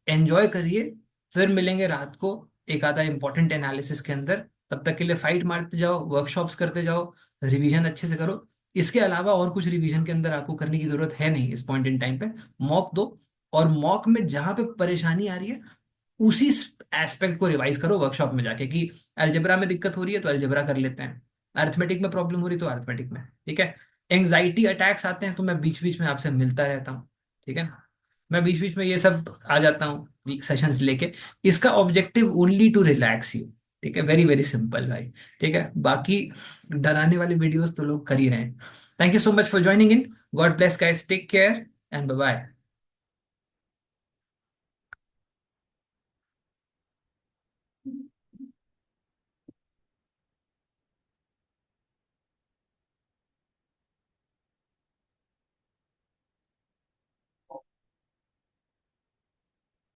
एंजॉय करिए, फिर मिलेंगे रात को एक आधा इंपॉर्टेंट एनालिसिस के अंदर। तब तक के लिए फाइट मारते जाओ, वर्कशॉप्स करते जाओ, रिवीजन अच्छे से करो। इसके अलावा और कुछ रिवीजन के अंदर आपको करने की जरूरत है नहीं इस पॉइंट इन टाइम पे। मॉक दो, और मॉक में जहां पे परेशानी आ रही है उसी एस्पेक्ट को रिवाइज करो वर्कशॉप में जाके, कि अलजेब्रा में दिक्कत हो रही है तो अलजेब्रा कर लेते हैं, अर्थमेटिक में प्रॉब्लम हो रही तो अर्थमेटिक में। ठीक है, एंग्जाइटी अटैक्स आते हैं तो मैं बीच बीच में आपसे मिलता रहता हूँ। ठीक है ना? मैं बीच बीच में ये सब आ जाता हूँ सेशंस लेके। इसका objective only to relax you. ठीक है, वेरी वेरी सिंपल भाई। ठीक है, बाकी डराने वाले वीडियोस तो लोग कर ही रहे हैं। Thank you so much for joining in. God bless guys, take care and bye bye.